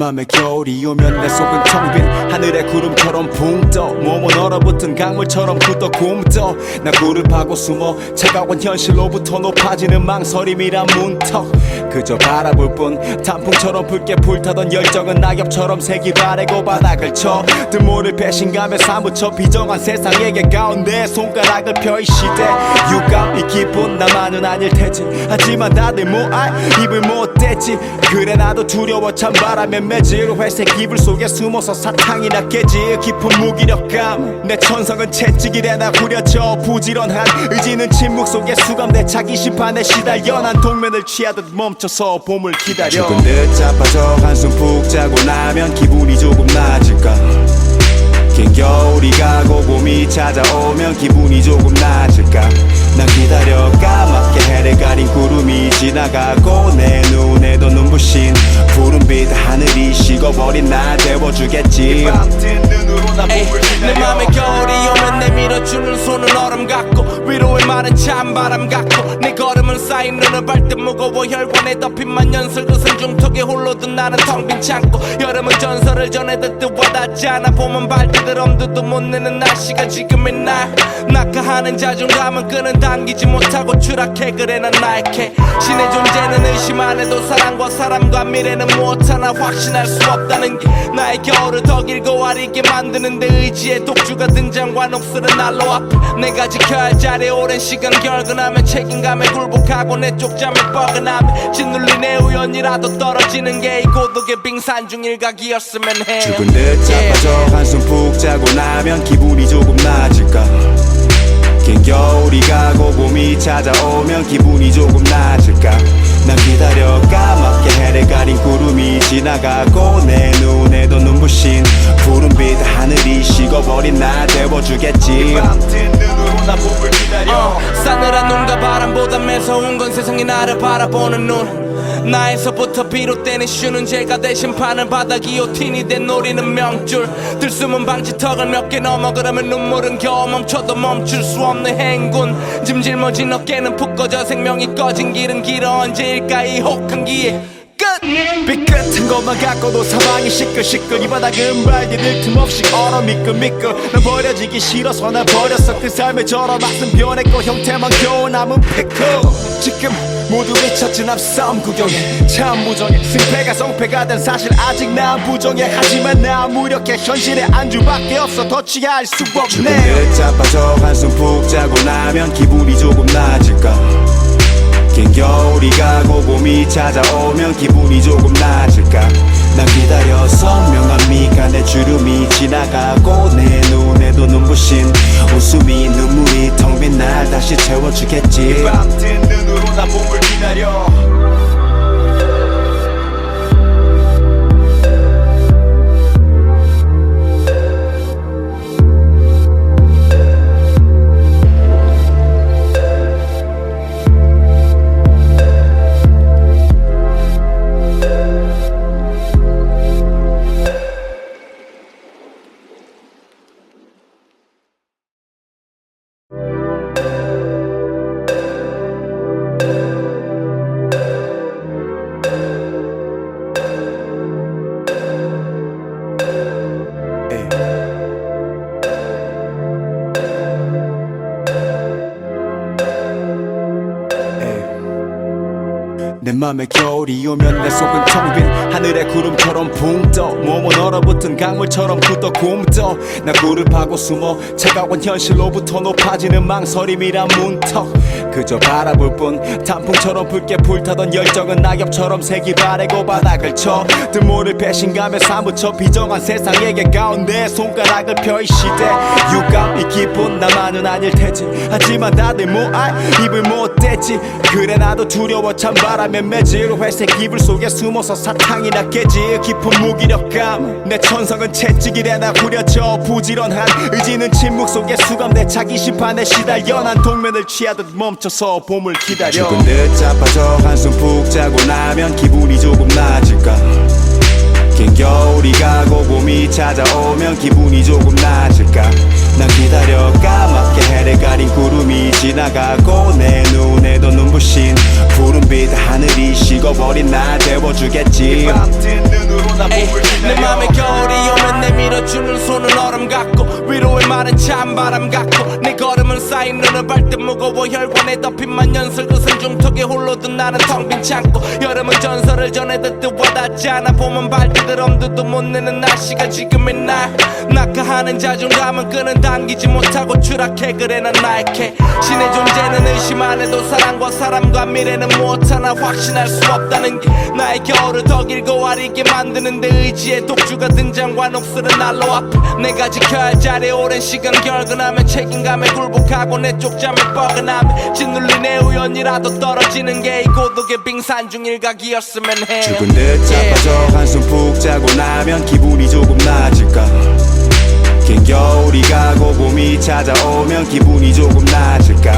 맘에 겨울이 오면 내 속은 텅 빈 하늘의 구름처럼 붕 떠. 몸은 얼어붙은 강물처럼 굳어 굼떠. 나 굴을 파고 숨어 차가운 현실로부터 높아지는 망설임이란 문턱. 그저 바라볼 뿐 단풍처럼 붉게 불타던 열정은 낙엽처럼 색이 바래고 바닥을 쳐. 뜬모를 배신감에 사무쳐 비정한 세상에게 가운데 손가락을 펴. 이 시대 유감이 깊은 나만은 아닐 테지. 하지만 다들 뭐알 입을 못 댔지. 그래 나도 두려워 찬바람에 매질 회색 이불 속에 숨어서 사탕이나 깨지. 깊은 무기력감 내 천성은 채찍이래 나 후려쳐. 부지런한 의지는 침묵 속에 수감돼 자기 심판에 시달려. 난 동면을 취하듯 멈춰서 봄을 기다려. 죽은 듯 자빠져 한숨 푹 자고 나면 기분이 조금 나아질까. 긴 겨울이 가고 봄이 찾아오면 기분이 조금 나아질까. 난 기다려 까맣게 해를 가린 구름이 지나가고 내 눈에도 눈부신 푸른빛 하늘이 식어버린 날 데워주겠지. 밤뜬 눈으로 나 봄을 기다려. 내 맘에 겨울이 오면 내밀어주는 손은 얼음 같고 위로의 말은 찬바람 같고 내 걸음은 쌓인 눈을 밟듯 무거워 혈관에 덮인 만년설 그 산중턱에 홀로 든 나는 텅 빈 창고. 여름은 전설을 전해 듣듯 와닿지 않아. 봄은 발디들 엄두도 못 내는 날씨가 지금의 날. 낙하하는 자존감은 끄는 당기지 못하고 추락해. 그래 난 나약해. 신의 존재는 의심 안 해도 사랑과 사람과 미래는 무엇 하나 확신할 수 없다는 게 나의 겨울을 더 길고 아리게 만드는데 의지의 독주가 등장과 녹슬은 난로 앞에 내가 지켜야 할 자리에 오랜 시간 결근하면 책임감에 굴복하고 내 쪽잠에 뻐근함에 짓눌린 내 우연이라도 떨어지는 게 이 고독의 빙산 중 일각이었으면 해. 죽은 듯 자빠져 한숨 푹 자고 나면 기분이 조금 나아질까. 긴 겨울이 가고 봄이 찾아오면 기분이 조금 나아질까. 난 기다려 까맣게 해를 가린 구름이 지나가고 내 눈에도 눈부신 푸른빛 하늘이 식어버린 날 데워주겠지. 밤뜬 눈으로 나 봄을 기다려. 싸늘한 눈과 바람보다 매서운 건 세상이 나를 바라보는 눈. 나에서부터 비롯되는 쉬는 죄가 대신 파는 바닥 기요틴이 된 노리는 명줄. 들숨은 방지턱을 몇 개 넘어 그러면 눈물은 겨우 멈춰도 멈출 수 없는 행군. 짐 짊어진 어깨는 푹 꺼져 생명이 꺼진 길은 길어. 언제일까 이 혹한기에 삐끗한 것만 갖고도 사방이 시끌시끌. 이 바닥은 발디딜 틈 없이 얼어 미끌미끌. 난 버려지기 싫어서 날 버렸어. 그 삶의 저런 맛은 변했고 형태만 겨우 남은 피클. 지금 모두 미쳤진 앞 싸움 구경에 참 무정해. 승패가 성패가 된 사실 아직 난 부정해. 하지만 난 무력해. 현실에 안주밖에 없어. 더 취할 수 없네. 죽은 듯 자빠져 한숨 푹 자고 나면 기분이 조금 나아질까. 긴 겨울이 가고 봄이 찾아오면 기분이 조금 나아질까. 난 기다려 선명한 미간의 주름이 지나가고 내 눈에도 눈부신 웃음이 눈물이 텅 빈 날 다시 채워주겠지. 밤뜬 눈으로 나 봄을 기다려. 내 맘에 겨울이 오면 내 속은 텅 빈 하늘의 구름처럼 붕 떠. 몸은 얼어붙은 강물처럼 굳어 굼떠. 나 굴을 파고 숨어 차가운 현실로부터 높아지는 망설임이란 문턱. 그저 바라볼 뿐 단풍처럼 붉게 불타던 열정은 낙엽처럼 색이 바래고 바닥을 쳐. 뜬모를 배신감에 사무쳐 비정한 세상에게 가운데 손가락을 펴. 이 시대 유감이 깊은 나만은 아닐 테지. 하지만 다들 뭐알 입을 못 댔지. 그래 나도 두려워 찬바람에 매질 회색 이불 속에 숨어서 사탕이나 깨지. 깊은 무기력감 내 천성은 채찍이래 나 후려쳐. 부지런한 의지는 침묵 속에 수감돼 자기 심판에 시달려. 난 동면을 취하듯 멈춰서 봄을 기다려. 죽은 듯 자빠져 한숨 푹 자고 나면 기분이 조금 나아질까. 긴 겨울이 가고 봄이 찾아오면 기분이 조금 나아질까. 난 기다려 까맣게 해를 가린 구름이 지나가고 내 눈에도 눈부신 푸른빛 하늘이 식어버린 날 데워주겠지. 밤뜬 눈으로 나 봄을 것은 중턱에 홀로 든 나는 텅 빈 창고 여름은 전설을 전해듣듯 와닿지 않아 봄은 발디들 엄두도 못 내는 날씨가 지금의 날 낙하하는 자존감은 끈은 당기지 못하고 추락해 그래 난 나약해 신의 존재는 의심 안 해도 사랑과 사람과 미래는 무엇 하나 확신할 수 없다는 게 나의 겨울을 더 길고 아리게 만드는데 의지의 독주가 등장과 녹슬은 난로 앞에 내가 지켜야 할 자리에 오랜 시간 결근하면 책임감에 굴복하고 내 쪽잠에 뻐근함에 짓눌린 내 우연이라도 떨어지는 게 이 고독의 빙산 중 일각이었으면 해 죽은 듯 자빠져 한숨 푹 자고 나면 기분이 조금 나아질까 긴 겨울이 가고 봄이 찾아오면 기분이 조금 나아질까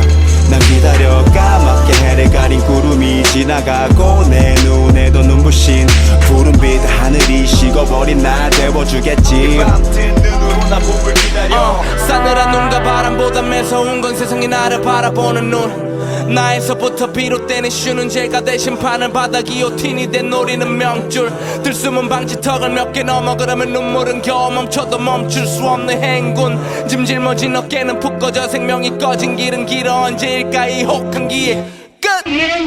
난 기다려 까맣게 해를 가린 구름이 지나가고 내 눈에도 눈부신 푸른빛 하늘이 식어버린 날 데워주겠지 밤튼 눈으로 나 봄을 기다려 싸늘한 눈과 바람보다 매서운 건 세상이 나를 바라보는 눈 나에서부터 비롯되는 쉬는 죄가 대신 판을 바닥 기요틴이 된 노리는 명줄 들숨은 방지턱을 몇 개 넘어 그러면 눈물은 겨우 멈춰도 멈출 수 없는 행군 짐 짊어진 어깨는 푹 꺼져 생명이 꺼진 길은 길어 언제일까 이 혹한 기회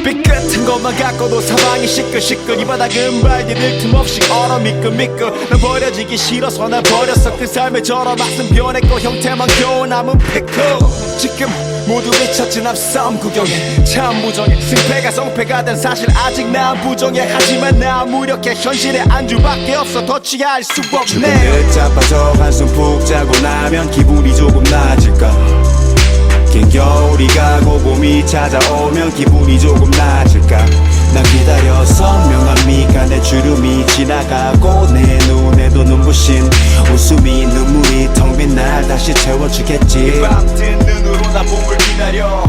삐끗한 것만 갖고도 사방이 시끌시끌 이 바닥은 발디딜 틈 없이 얼어 미끌미끌 난 버려지기 싫어서 난 버렸어 그 삶의 저런 맛은 변했고 형태만 겨우 남은 피클 지금 모두 미쳤진 앞싸움 구경에 참 무정해 승패가 성패가 된 사실 아직 난 부정해 하지만 난 무력해 현실에 안주밖에 없어 더 취할 수 없네 죽은 듯 자빠져 한숨 푹 자고 나면 기분이 조금 나아질까 긴 겨울이 가고 봄이 찾아오면 기분이 조금 나아질까 난 기다려 선명한 미간의 주름이 지나가고 내 눈에도 눈부신 웃음이 눈물이 텅 빈 날 다시 채워주겠지 밤튼 눈으로 나 봄을 기다려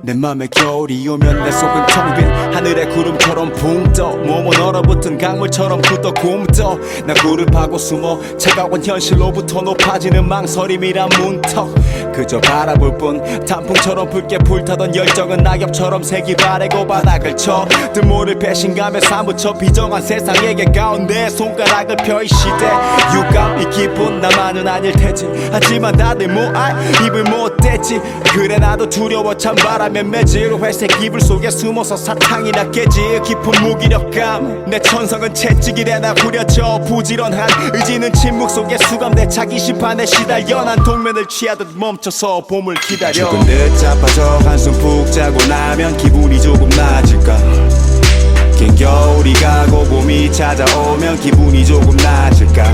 내 맘에 겨울이 오면 내 속은 텅 빈 하늘의 구름처럼 붕 떠 몸은 얼어붙은 강물처럼 굳어 굼떠 나 굴을 파고 숨어 차가운 현실로부터 높아지는 망설임이란 문턱 그저 바라볼 뿐 단풍처럼 붉게 불타던 열정은 낙엽처럼 색이 바래고 바닥을 쳐 뜬모를 배신감에 사무쳐 비정한 세상에게 가운데 손가락을 펴 이 시대 유감이 깊은 나만은 아닐 테지 하지만 다들 뭐알 입을 못 댔지 그래 나도 두려워 찬바람에 매질 회색 이불 속에 숨어서 사탕이나 깨지 깊은 무기력감 내 천성은 채찍이래 나 후려쳐 부지런한 의지는 침묵 속에 수감돼 자기 심판에 시달려 난 동면을 취하듯 멈춰서 봄을 기다려 죽은 듯 자빠져 한숨 푹 자고 나면 기분이 조금 나아질까 긴 겨울이 가고 봄이 찾아오면 기분이 조금 나아질까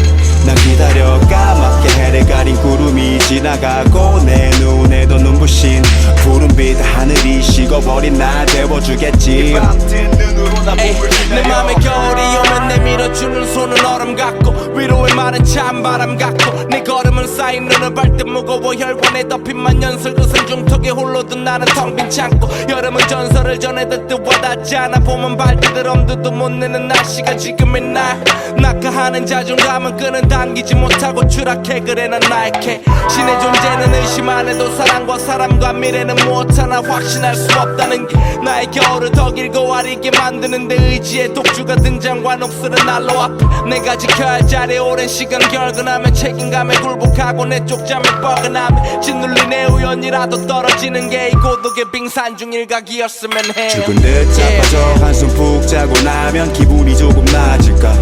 난 기다려 까맣게 해를 가린 구름이 지나가고 내 눈에도 눈부신 푸른빛 하늘이 식어버린 날 데워주겠지 밤튼 눈으로 나 봄을 기다려 내 맘에 겨울이 오면 내밀어주는 손은 얼음 같고 위로의 말은 찬바람 같고 내 걸음은 쌓인 눈을 발듯 무거워 혈관에 덮인 만년설 그선 중턱에 홀로 든 나는 텅 빈 창고 여름은 전설을 전해듣듯 와닿지 않아 봄은 발디들 엄두도 못 내는 날씨가 지금의 날 낙하하는 자존감은 끈은 당기지 못하고 추락해 그래 난 나약해 신의 존재는 의심 안 해도 사랑과 사람과 미래는 무엇 하나 확신할 수 없다는 게 나의 겨울을 더 길고 아리게 만드는데 의지의 독주가 등장과 녹슬은 난로 앞에 내가 지켜야 할 자리에 오랜 시간 결근하면 책임감에 굴복하고 내 쪽잠에 뻐근함에 짓눌린 내 우연이라도 떨어지는 게 이 고독의 빙산 중 일각이었으면 해 죽은 듯 자빠져 한숨 푹 자고 나면 기분이 조금 나아질까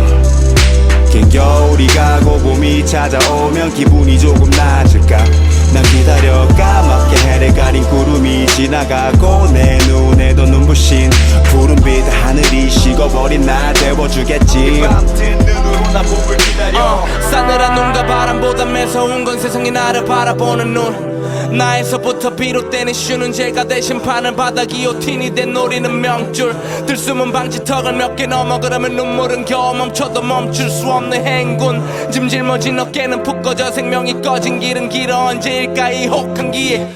긴 겨울이 가고 봄이 찾아오면 기분이 조금 나아질까 난 기다려 까맣게 해를 가린 구름이 지나가고 내 눈에도 눈부신 푸른빛 하늘이 식어버린 날 데워주겠지 밤튼 눈으로 나 봄을 기다려 싸늘한 눈과 바람보다 매서운 건 세상이 나를 바라보는 눈 나에서부터 비롯되는 쉬는 죄가 대신 판을 받아 기요틴이 된 노리는 명줄 들숨은 방지턱을 몇 개 넘어 그러면 눈물은 겨우 멈춰도 멈출 수 없는 행군 짐질머진 어깨는 푹 꺼져 생명이 꺼진 길은 길어 언제일까 이 혹한 기회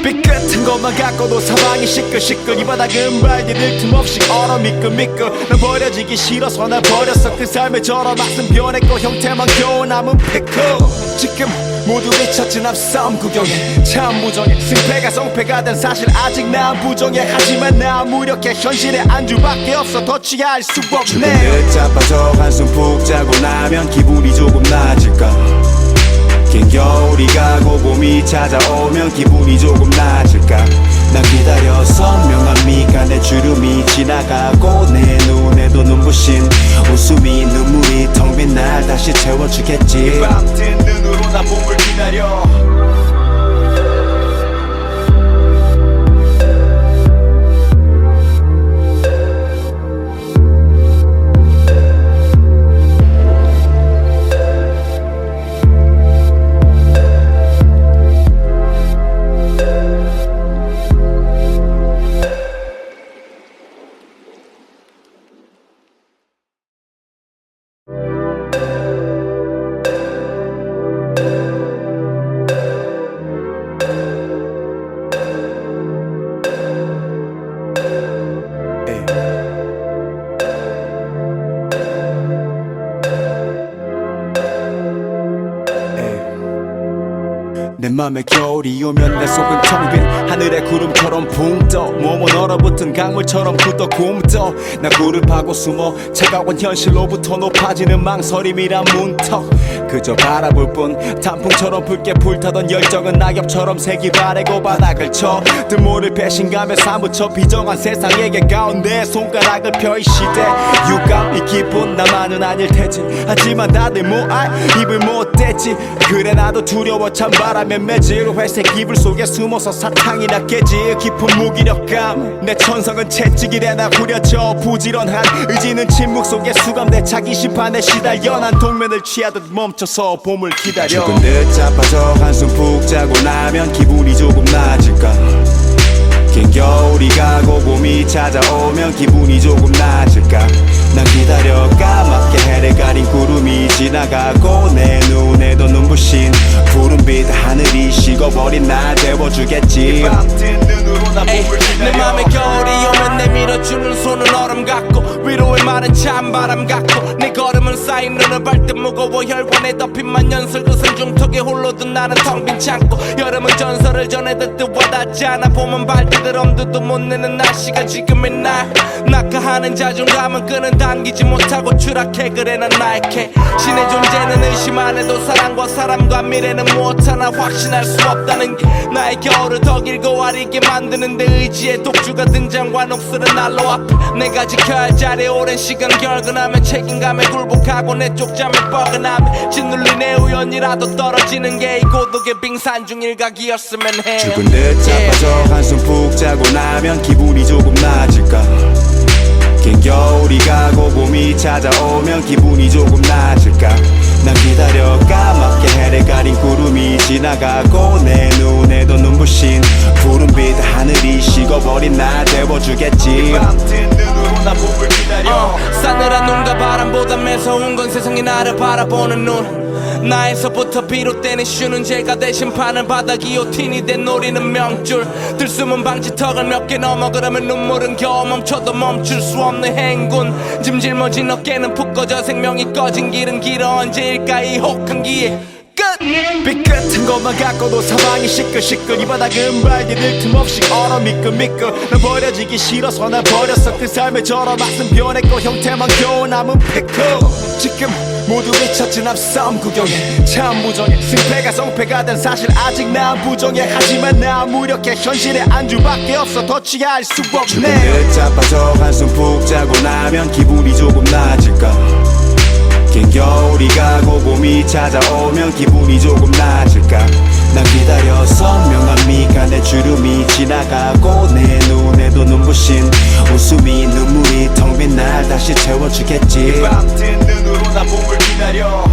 삐끗한 것만 갖고도 사방이 시끌시끌 이 바닥은 발디딜 틈없이 얼어 미끌미끌 난 버려지기 싫어서 날 버렸어 그 삶의 저런 맛은 변했고 형태만 겨우 남은 피클 지금 모두 외쳤지 난 싸움 구경해 참 무정해 승패가 성패가 된 사실 아직 난 부정해 하지만 난 무력해 현실에 안주밖에 없어 더 취할 수 없네 조금 늦자빠져 한숨 푹 자고 나면 기분이 조금 나아질까 긴 겨울이 가고 봄이 찾아오면 기분이 조금 나아질까 난 기다려 선명한 미간의 주름이 지나가고 내 눈에도 눈부신 웃음이 눈물이 텅 빈 날 다시 채워주겠지 밤뜬 눈으로 난 봄을 기다려 내 맘에 겨울이 오면 내 속은 텅 빈 하늘의 구름처럼 붕 떠 몸은 얼어붙은 강물처럼 굳어 굼떠 나 구름하고 숨어 차가운 현실로부터 높아지는 망설임이란 문턱 그저 바라볼 뿐 단풍처럼 붉게 불타던 열정은 낙엽처럼 색이 바래고 바닥을 쳐 뜬모를 배신감에 사무쳐 비정한 세상에게 가운데 손가락을 펴 이 시대 유감이 깊은 나만은 아닐 테지 하지만 다들 뭐알 입을 못 댔지 그래 나도 두려워 찬바람에 매질 회색 이불 속에 숨어서 사탕이 났겠지 깊은 무기력감 내 천성은 채찍이래 나 후려쳐 부지런한 의지는 침묵 속에 수감돼 자기 심판에 시달려 난 동면을 취하듯 멈춰서 봄을 기다려 조금 늦자빠져 한숨 푹 자고 나면 기분이 조금 나아질까 긴 겨울이 가고 봄이 찾아오면 기분이 조금 나아질까 난 기다려 까맣게 해를 가린 구름이 지나가고 내 눈에도 눈부신 푸른빛 하늘이 식어버린 날 데워주겠지 밤뜬 눈으로 난 봄을 내 기다려 맘에 겨울이 오면 내밀어주는 손은 얼음 같고 위로의 말은 찬바람 같고 내 걸음은 쌓인 눈을 발듯 무거워 혈관에 덮인 만연설 그 생중턱에 홀로 둔 나는 텅 빈 창고 여름은 전설을 전해 듣듯 와닿지 않아 봄은 발디딜 엄두도 못 내는 날씨가 지금의 날 낙하하는 자존감은 끈은 당기지 못하고 추락해 그래 난 나약해 신의 존재는 의심 안 해도 사랑과 사람과 미래는 무엇 하나 확신할 수 없다는 게 나의 겨울을 더 길고 아리게 만드는데 의지의 독주가 등장과 녹슬은 난로 앞에 내가 지켜야 할 자리에 오랜 시간 결근하면 책임감에 굴복하고 내 쪽잠을 뻐근하면 짓눌린 내 우연이라도 떨어지는 게 이 고독의 빙산 중 일각이었으면 해 조금 늦자빠져 한숨 푹 자고 나면 기분이 조금 나아질까 긴 겨울이 가고 봄이 찾아오면 기분이 조금 나아질까 난 기다려 까맣게 해를 가린 구름이 지나가고 내 눈에도 눈부신 푸른빛 하늘이 식어버린 날 데워주겠지 밤뜬 눈으로 난 봄을 기다려 싸늘한 눈과 바람보다 매서운 건 세상이 나를 바라보는 눈 나에서부터 비롯되는 쉬는 죄가 대신 판을 받아 기요틴이 된 노리는 명줄 들숨은 방지턱을 몇 개 넘어 그러면 눈물은 겨우 멈춰도 멈출 수 없는 행군 짐질머진 어깨는 푹 꺼져 생명이 꺼진 길은 길어 언제일까 이 혹한 기회 삐끗한 것만 갖고도 사방이 시끌시끌 이 바닥은 발디딜 틈없이 얼어 미끌미끌 난 버려지기 싫어서 날 버렸어 그 삶의 저런 맛은 변했고 형태만 겨우 남은 피클 지금 모두 외쳤지 난 싸움 구경해 참 무정해 승패가 성패가 된 사실 아직 난 부정해 하지만 난 무력해 현실에 안주밖에 없어 더 취할 수 조금 없네 늦자빠져 한숨 푹 자고 나면 기분이 조금 나아질까 긴 겨울이 가고 봄이 찾아오면 기분이 조금 나아질까 난 기다려 선명한 미간의 주름이 지나가고 내 눈에도 눈부신 웃음이 눈물이 텅 빈 날 다시 채워주겠지 밤뜬 눈으로 난 봄을 기다려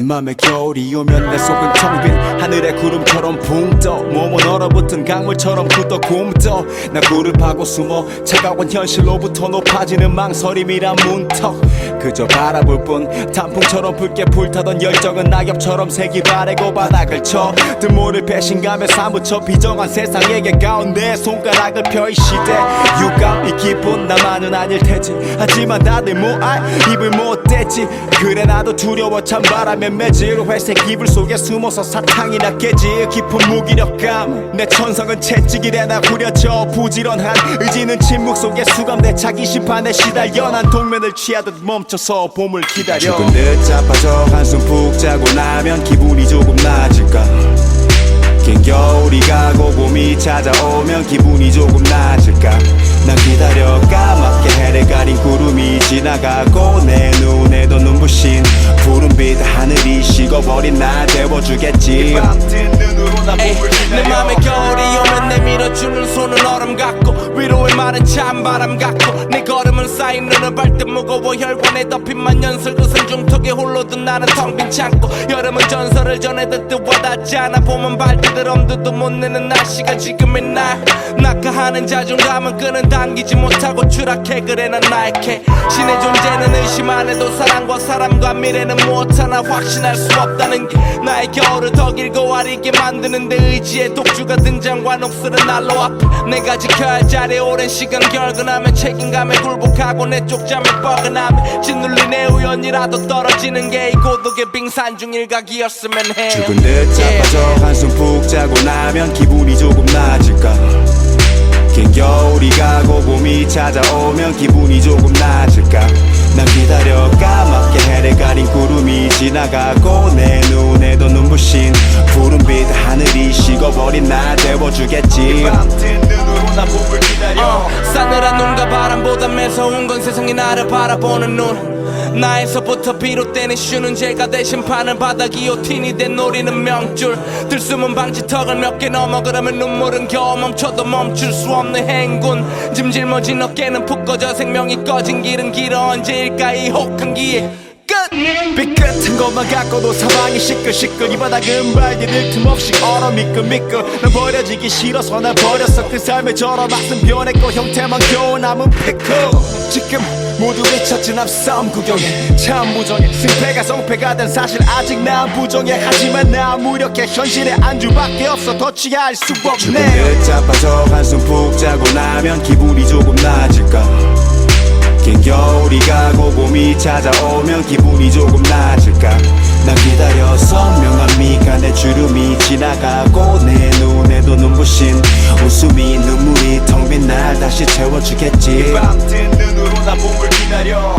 맘에 겨울이 오면 내 속은 텅 빈 하늘의 구름처럼 붕 떠 몸은 얼어붙은 강물처럼 굳어 굼떠 나 굴을 파고 숨어 차가운 현실로부터 높아지는 망설임이란 문턱 그저 바라볼 뿐 단풍처럼 붉게 불타던 열정은 낙엽처럼 색이 바래고 바닥을 쳐 드모를 배신감에 사무쳐 비정한 세상에게 가운데 손가락을 펴 이 시대 유감이 깊은 나만은 아닐 테지 하지만 다들 뭐알 입을 못 댔지 그래 나도 두려워 찬바람에 매질 회색 이불 속에 숨어서 사탕이나 깨지 깊은 무기력감 내 천성은 채찍이래 나 후려쳐 부지런한 의지는 침묵 속에 수감돼 자기 심판에 시달려 난 동면을 취하듯 멈춰서 봄을 기다려 죽은 듯 자빠져 한숨 푹 자고 나면 기분이 조금 나아질까 긴 겨울이 가고 봄이 찾아오면 기분이 조금 나아질까 난 기다려 까맣게 해를 가린 구름이 지나가고 내 눈에도 눈부신 푸른빛 하늘이 식어버린 날 데워주겠지 밤뜬 눈으로 나 봄을 내 기다려 맘에 겨울이 오면 내밀어주는 손은 얼음 같고 위로의 말은 찬바람 같고 내 걸음은 쌓인 눈을 발듯 무거워 혈관에 덮인 만년설 그 산중턱에 홀로 든 나는 텅 빈 창고 여름은 전설을 전해 듣듯 와닿지 않아 봄은 발디딜 엄두도 못 내는 날씨가 지금의 날 낙하하는 자존감은 끈은 당기지 못하고 추락해 그래 난 나약해 신의 존재는 의심 안 해도 사랑과 사람과 미래는 무엇 하나 확신할 수 없다는 게 나의 겨울을 더 길고 아리게 만드는데 의지의 독주가 등장과 녹슬은 난로 앞에 내가 지켜야 할 자리 오랜 시간 결근하면 책임감에 굴복하고 내 쪽잠을 뻐근하면 짓눌린 내 우연이라도 떨어지는 게 이 고독의 빙산 중 일각이었으면 해 죽은 듯 자빠져 한숨 푹 자고 나면 기분이 조금 나아질까 긴 겨울이 가고 봄이 찾아오면 기분이 조금 나아질까 난 기다려 까맣게 해를 가린 구름이 지나가고 내 눈에도 눈부신 푸른빛 하늘이 식어버린 날 데워주겠지 밤뜬 눈으로 나 봄을 기다려 싸늘한 눈과 바람보다 매서운 건 세상이 나를 바라보는 눈 나에서부터 비롯되는 쉬는 죄가 대신 판을 받아 기요틴이 된 노리는 명줄 들숨은 방지턱을 몇 개 넘어 그러면 눈물은 겨우 멈춰도 멈출 수 없는 행군 짐질머진 어깨는 푹 꺼져 생명이 꺼진 길은 길어 언제일까 이 혹한 길 삐끗한 것만 갖고도 사방이 시끌시끌 이 바닥은 발디딜 틈없이 얼어 미끌미끌 난 버려지기 싫어서 난 버렸어 그 삶의 저런 맛은 변했고 형태만 겨우 남은 피클 지금 모두 미쳤지 난 싸움 구경에 참 무정해 승패가 성패가 된 사실 아직 난 부정해 하지만 난 무력해 현실에 안주밖에 없어 더 취할 수 죽은 없네 듯 자빠져 한숨 푹 자고 나면 기분이 조금 나아질까 긴 겨울이 가고 봄이 찾아오면 기분이 조금 나아질까 난 기다려 선명한 미간의 주름이 지나가고 내 눈에도 눈부신 웃음이 눈물이 텅 빈 날 다시 채워주겠지 밤뜬 눈으로 나 봄을 기다려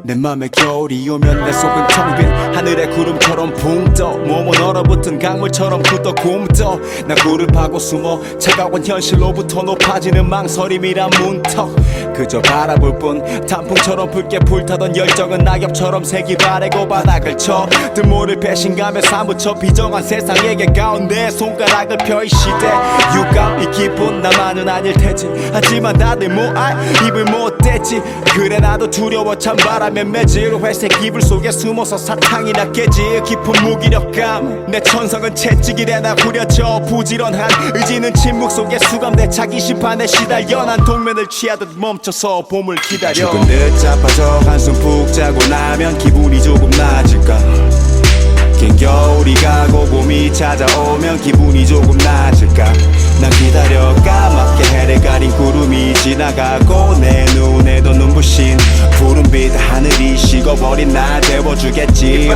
내 맘에 겨울이 오면 내 속은 텅 빈 하늘의 구름처럼 붕 떠 몸은 얼어붙은 강물처럼 굳어 굼떠 나 굴을 파고 숨어 차가운 현실로부터 높아지는 망설임이란 문턱 그저 바라볼 뿐 단풍처럼 붉게 불타던 열정은 낙엽처럼 색이 바래고 바닥을 쳐 드모를 배신감에 사무쳐 비정한 세상에게 가운데 손가락을 펴 이 시대 유감이 깊은 나만은 아닐 테지 하지만 다들 뭐알 입을 못 댔지 그래 나도 두려워 찬바람에 매질 회색 이불 속에 숨어서 사탕이나 깨지 깊은 무기력감 내 천성은 채찍이래 나 후려쳐 부지런한 의지는 침묵 속에 수감돼 자기 심판에 시달려 난 동면을 취하듯 멈춰서 봄을 기다려 죽은 듯 자빠져 한숨 푹 자고 나면 기분이 조금 나아질까 긴 겨울이 가고 봄이 찾아오면 기분이 조금 나아질까 난 기다려 까맣게 해를 가린 구름이 지나가고 내 눈에도 눈부신 푸른빛 하늘이 식어버린 식어버린 날 데워주겠지.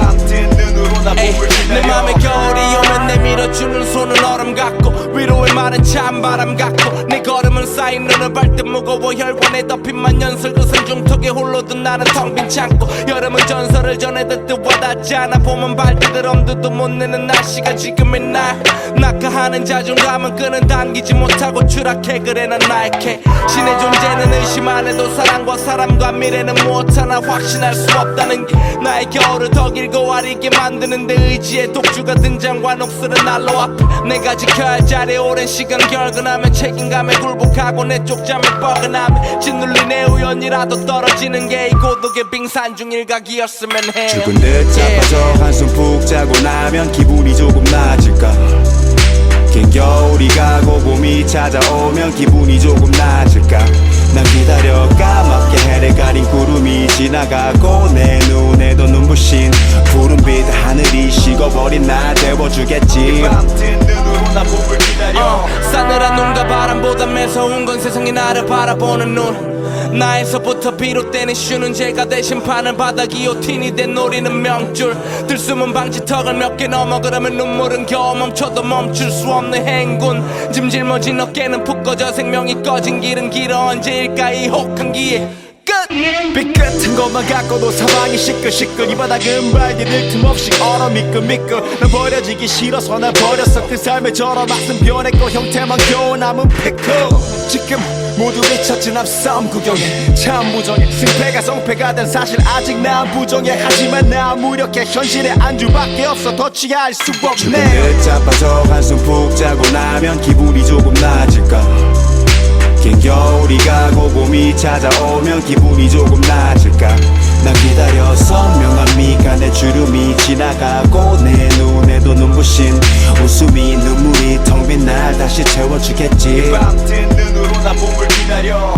에이, 내 맘에 겨울이 오면 내밀어주는 손은 얼음 같고 위로의 말은 찬바람 같고 내 걸음은 쌓인 눈을 발듯 무거워 혈관에 덮인 만년설 그 생중턱에 홀로 든 나는 텅 빈 창고 여름은 전설을 전해 듣듯 와닿지 않아 봄은 발디들 엄두도 못 내는 날씨가 지금의 날 낙하하는 자존감은 끈은 당기지 못하고 추락해 그래 난 나약해 신의 존재는 의심 안 해도 사랑과 사람과 미래는 무엇 하나 확신할 수 없다는 게 나의 겨울을 더 길고 아리게 만드는데 의지의 독주가 등장과 녹슬은 난로 앞에 내가 지켜야 할 자리에 오랜 시간 결근하며 책임감에 굴복하고 내 쪽잠에 뻐근하며 짓눌린 내 우연이라도 떨어지는 게 이 고독의 빙산 중 일각이었으면 해 죽은 듯 자빠져 한숨 푹 자고 나면 기분이 조금 나아질까. 긴 겨울이 가고 봄이 찾아오면 기분이 조금 나아질까. 난 기다려 까맣게 해를 가린 구름이 지나가고 내 눈에도 눈부신 푸른빛 하늘이 식어버린 날 데워주겠지. 싸늘한 눈과 바람보다 매서운 건 세상이 나를 바라보는 눈 나에서부터 비롯되는 쉬는 죄가 대신 판을 바다 기요틴이 된 노리는 명줄 들숨은 방지턱을 몇 개 넘어 그러면 눈물은 겨우 멈춰도 멈출 수 없는 행군 짐 짊어진 어깨는 푹 꺼져 생명이 꺼진 길은 길어 언제일까 이 혹한 기회 삐끗한 것만 갖고도 사방이 시끌시끌 이 바닥은 발디딜 틈없이 얼어 미끌미끌 난 버려지기 싫어서 날 버렸어 그 삶의 저런 맛은 변했고 형태만 겨우 남은 피클 지금 모두 미쳤지 난 싸움 구경에 참 무정해 승패가 성패가 된 사실 아직 난 부정해 하지만 난 무력해 현실에 안주밖에 없어 더 취할 수 없네. 죽은 듯 자빠져 한숨 푹 자고 나면 기분이 조금 나아질까. 긴 겨울이 가고 봄이 찾아오면 기분이 조금 나아질까. 난 기다려 선명한 미간의 주름이 지나가고 내 눈에도 눈부신 웃음이 눈물이 텅 빈 날 다시 채워주겠지. 밤뜬 눈으로 난 봄을 기다려.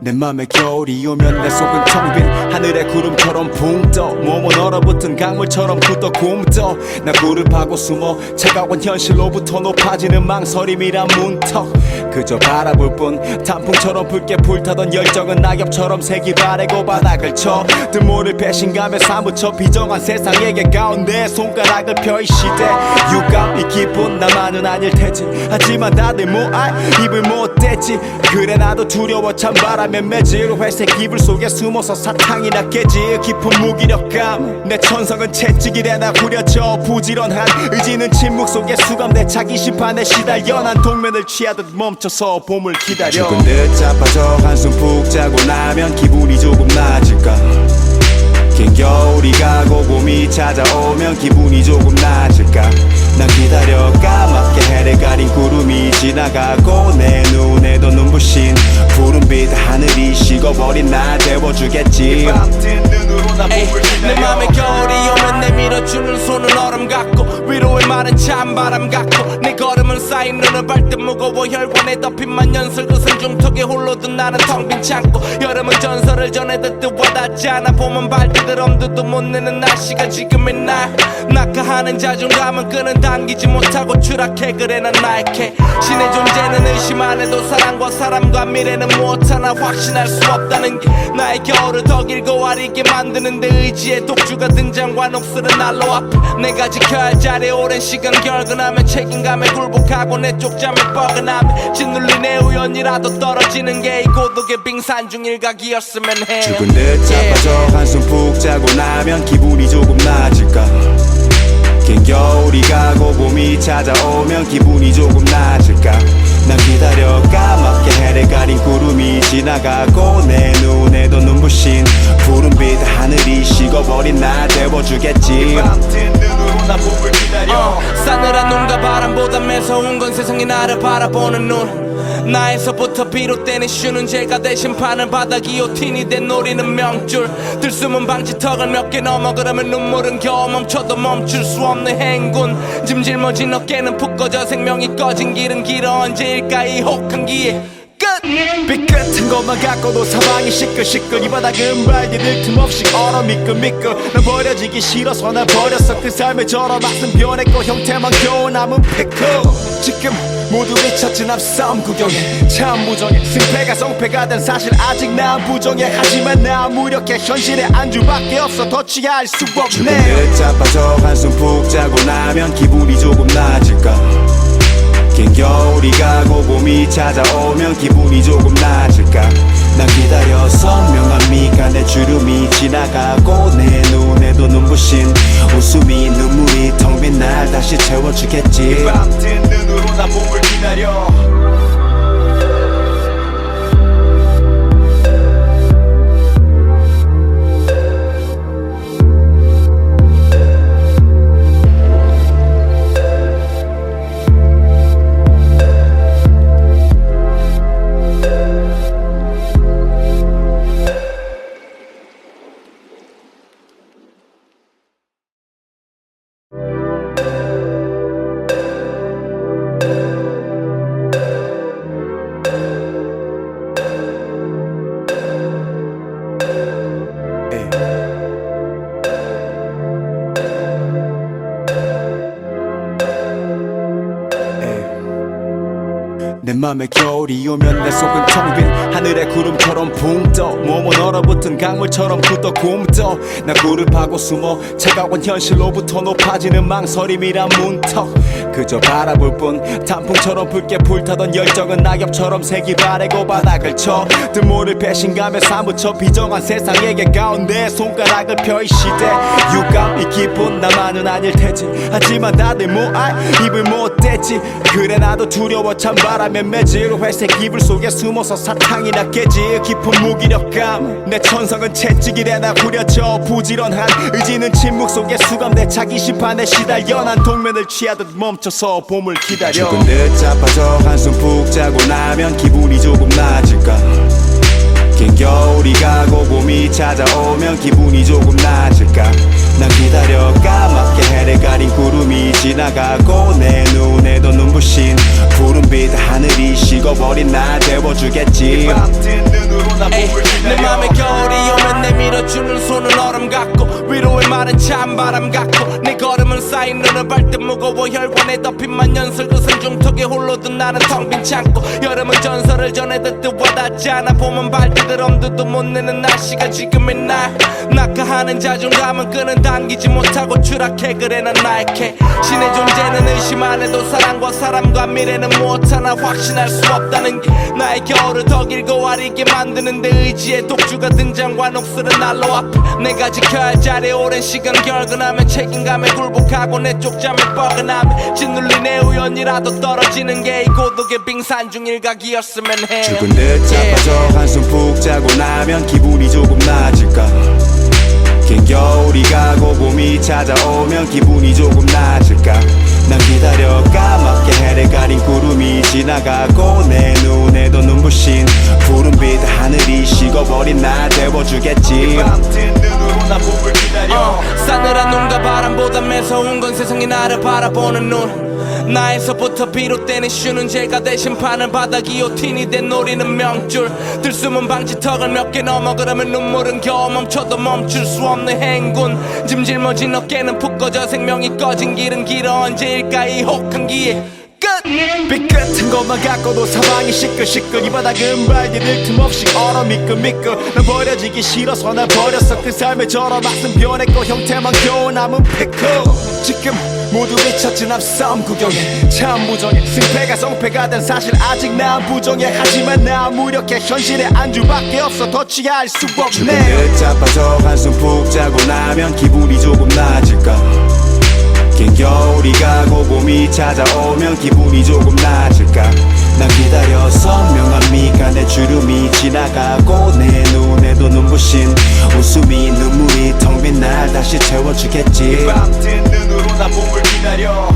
내 맘에 겨울이 오면 내 속은 텅 빈 하늘의 구름처럼 붕떠 몸은 얼어붙은 강물처럼 굳어 굼떠 나 굴을 파고 숨어 차가운 현실로부터 높아지는 망설임이란 문턱 그저 바라볼 뿐 단풍처럼 붉게 불타던 열정은 낙엽처럼 색이 바래고 바닥을 쳐 뜬모를 배신감에 사무쳐 비정한 세상에게 가운데 손가락을 펴 이 시대 유감이 깊은 나만은 아닐 테지 하지만 다들 뭐알 입을 못 댔지 그래 나도 두려워 찬바람에 매질 회색 이불 속에 숨어서 사탕이나 깨지 깊은 무기력감 내 천성은 채찍이래 나 후려쳐 부지런한 의지는 침묵 속에 수감돼 자기 심판에 시달려 난 동면을 취하듯 멈춰서 봄을 기다려. 죽은 듯 자빠져 한숨 푹 자고 나면 기분이 조금 나아질까. 긴 겨울이 가고 봄이 찾아오면 기분이 조금 나아질까. 난 기다려 까맣게 해를 가린 구름이 지나가고 내 눈에도 눈부신 푸른빛 하늘이 식어버린 날 데워주겠지. 에이, 내 맘에 겨울이 오면 내밀어주는 손은 얼음 같고 위로의 말은 찬바람 같고 내 걸음은 쌓인 눈을 발듯 무거워 혈관에 덮인 만년설 그 생중턱에 홀로 든 나는 텅 빈 창고 여름은 전설을 전해 듣듯 와닿지 않아 봄은 발디들 엄두도 못 내는 날씨가 지금의 날 낙하하는 자존감은 끈은 당기지 못하고 추락해 그래 난 나약해 신의 존재는 의심 안 해도 사랑과 사람과 미래는 무엇 하나 확신할 수 없다는 게 나의 겨울을 더 길고 아리게 만드는데 의지의 독주가 등장과 녹슬은 난로 앞에 내가 지켜야 할 자리에 오랜 시간 결근하며 책임감에 굴복하고 내 쪽잠에 뻐근하며 짓눌린 내 우연이라도 떨어지는 게 이 고독의 빙산 중 일각이었으면 해. 죽은 듯 자빠져 한숨 푹 자고 나면 기분이 조금 나아질까. 긴 겨울이 가고 봄이 찾아오면 기분이 조금 나아질까. 난 기다려 까맣게 해를 가린 구름이 지나가고 내 눈에도 눈부신 푸른빛 하늘이 식어버린 데워주겠지. 밤뜬 눈으로 나 봄을 기다려. 싸늘한 눈과 바람보다 매서운 건 세상이 나를 바라보는 눈. 나에서부터 비롯된 이슈는 죄가 대신 판을 받아 기요틴이 된 노리는 명줄. 들숨은 방지턱을 몇 개 넘어 그러면 눈물은 겨우 멈춰도 멈출 수 없는 행군. 짐 짊어진 어깨는 푹 꺼져 생명이 꺼진 길은 길어. 언제일까 이 혹한 기회 삐끗한 것만 갖고도 사방이 시끌시끌. 이 바닥은 발디딜 틈 없이 얼어 미끌미끌. 난 버려지기 싫어서 날 버렸어. 그 삶의 저런 맛은 변했고 형태만 겨우 남은 피클. 지금 모두 미쳤지 난 싸움 구경에 참 무정해. 승패가 성패가 된 사실 아직 난 부정해. 하지만 난 무력해. 현실에 안주밖에 없어. 더 취할 수 없네. 조금 늦자빠져 한숨 푹 자고 나면 기분이 조금 나아질까. 긴 겨울이 가고 봄이 찾아오면 기분이 조금 나아질까. 난 기다려 선명한 미간의 주름이 지나가고 내 눈에도 눈부신 웃음이 눈물이 텅 빈 날 다시 채워주겠지. 밤뜬 눈으로 나 봄을 기다려. 내 맘에 겨울이 오면 내 속은 텅 빈 하늘의 구름처럼 붕 떠. 몸은 얼어붙은 강물처럼 굳어 굼떠. 나 굴을 파고 숨어 차가운 현실로부터 높아지는 망설임이란 문턱. 그저 바라볼 뿐 단풍처럼 붉게 불타던 열정은 낙엽처럼 색이 바래고 바닥을 쳐. 뜬모를 배신감에 사무쳐 비정한 세상에게 가운데 손가락을 펴. 이 시대 유감이 깊은 나만은 아닐 테지. 하지만 다들 뭐알 입을 못 댔지. 그래 나도 두려워 찬바람에 매질 회색 이불 속에 숨어서 사탕이나 깨지. 깊은 무기력감 내 천성은 채찍이래 나 후려쳐. 부지런한 의지는 침묵 속에 수감돼 자기 심판에 시달려. 난 동면을 취하듯 멈춰서 봄을 기다려. 조금 늦자빠져 한숨 푹 자고 나면 기분이 조금 나아질까. 긴 겨울이 가고 봄이 찾아오면 기분이 조금 나아질까. 난 기다려 까맣게 해를 가린 구름이 지나가고 내 눈에도 눈부신 푸른빛 하늘이 식어버린 날 데워주겠지. 밤뜬 눈으로 나 봄을 내 기다려. 맘에 겨울이 오면 내밀어주는 손은 얼음 같고 위로의 말은 찬바람 같고 내 걸음은 쌓인 눈을 발듯 무거워 혈관에 덮인 만년설 그 생중턱에 홀로 든 나는 텅 빈 창고. 여름은 전설을 전해 듣듯 와닿지 않아. 봄은 발디들 엄두도 못 내는 날씨가 지금의 날. 낙하하는 자존감은 끄는 당기지 못하고 추락해. 그래 난 나약해. 신의 존재는 의심 안 해도 사랑과 사람과 미래는 무엇 하나 확신할 수 없다는 게 나의 겨울을 더 길고 아리게 만드는데 의지의 독주가 등장과 녹슬은 난로 앞에 내가 지켜야 할 자리에 오랜 시간 결근하면 책임감에 굴복하고 내 쪽잠에 뻐근함에 짓눌린 내 우연이라도 떨어지는 게 이 고독의 빙산 중 일각이었으면 해. 조금 늦자빠져 한숨 푹 자고 나면 기분이 조금 나아질까. 긴 겨울이 가고 봄이 찾아오면 기분이 조금 나아질까. 난 기다려 까맣게 해를 가린 구름이 지나가고 내 눈에도 눈부신 푸른빛 하늘이 식어버린 날 데워주겠지. 밤뜬 눈으로 나 봄을 기다려. 싸늘한 눈과 바람보다 매서운 건 세상이 나를 바라보는 눈. 나에서부터 비롯된 이슈는 죄가 대신 판을 받아 기요틴이 된 노리는 명줄. 들숨은 방지턱을 몇 개 넘어 그러면 눈물은 겨우 멈춰도 멈출 수 없는 행군. 짐 짊어진 어깨는 푹 꺼져 생명이 꺼진 길은 길어. 언제일까 이 혹한 기회 삐끗한 것만 갖고도 사방이 시끌시끌. 이 바닥은 발디딜 틈 없이 얼어 미끌미끌. 난 버려지기 싫어서 날 버렸어. 그 삶의 저런 맛은 변했고 형태만 겨우 남은 피클. 지금 모두 미쳤지 난 싸움 구경에 참 무정해. 승패가 성패가 된 사실 아직 난 부정해. 하지만 난 무력해. 현실에 안주밖에 없어. 더 취할 수 조금 없네. 늦자빠져 한숨 푹 자고 나면 기분이 조금 나아질까. 긴 겨울이 가고 봄이 찾아오면 기분이 조금 나아질까. 난 기다려 선명한 미간의 주름이 지나가고 내 눈에도 눈부신 웃음이 눈물이 텅 빈 날 다시 채워주겠지. 밤뜬 눈으로 나 봄을 기다려.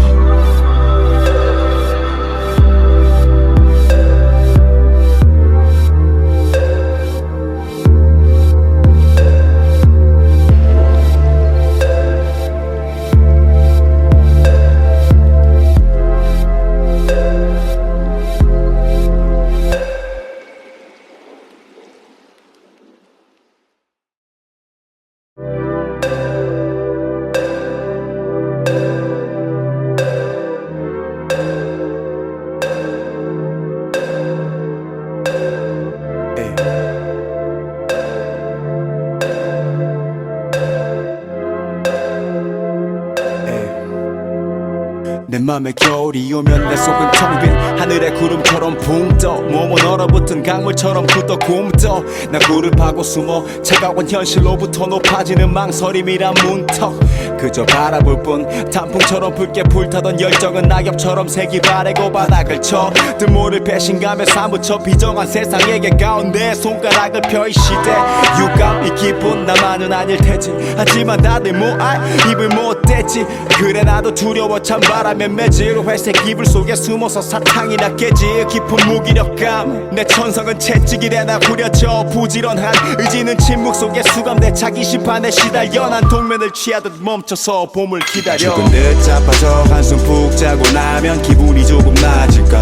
내 맘에 겨울이 오면 내 속은 텅 빈 하늘의 구름처럼 붕 떠. 몸은 얼어붙은 강물처럼 굳어 굼떠. 나 굴을 파고 숨어 차가운 현실로부터 높아지는 망설임이란 문턱. 그저 바라볼 뿐 단풍처럼 붉게 불타던 열정은 낙엽처럼 색이 바래고 바닥을 쳐. 뜬모를 배신감에 사무쳐 비정한 세상에게 가운데 손가락을 펴. 이 시대 유감 이 기분 나만은 아닐 테지. 하지만 다들 뭐알 입을 못 댔지. 그래 나도 두려워 찬바람에 매질 회색 이불 속에 숨어서 사탕이나 깨지. 깊은 무기력감 내 천성은 채찍이래 나 후려져. 부지런한 의지는 침묵 속에 수감돼 자기 심판에 시달려. 난 동면을 취하듯 멈춰서 봄을 기다려. 죽은 듯 자빠져 한숨 푹 자고 나면 기분이 조금 나아질까.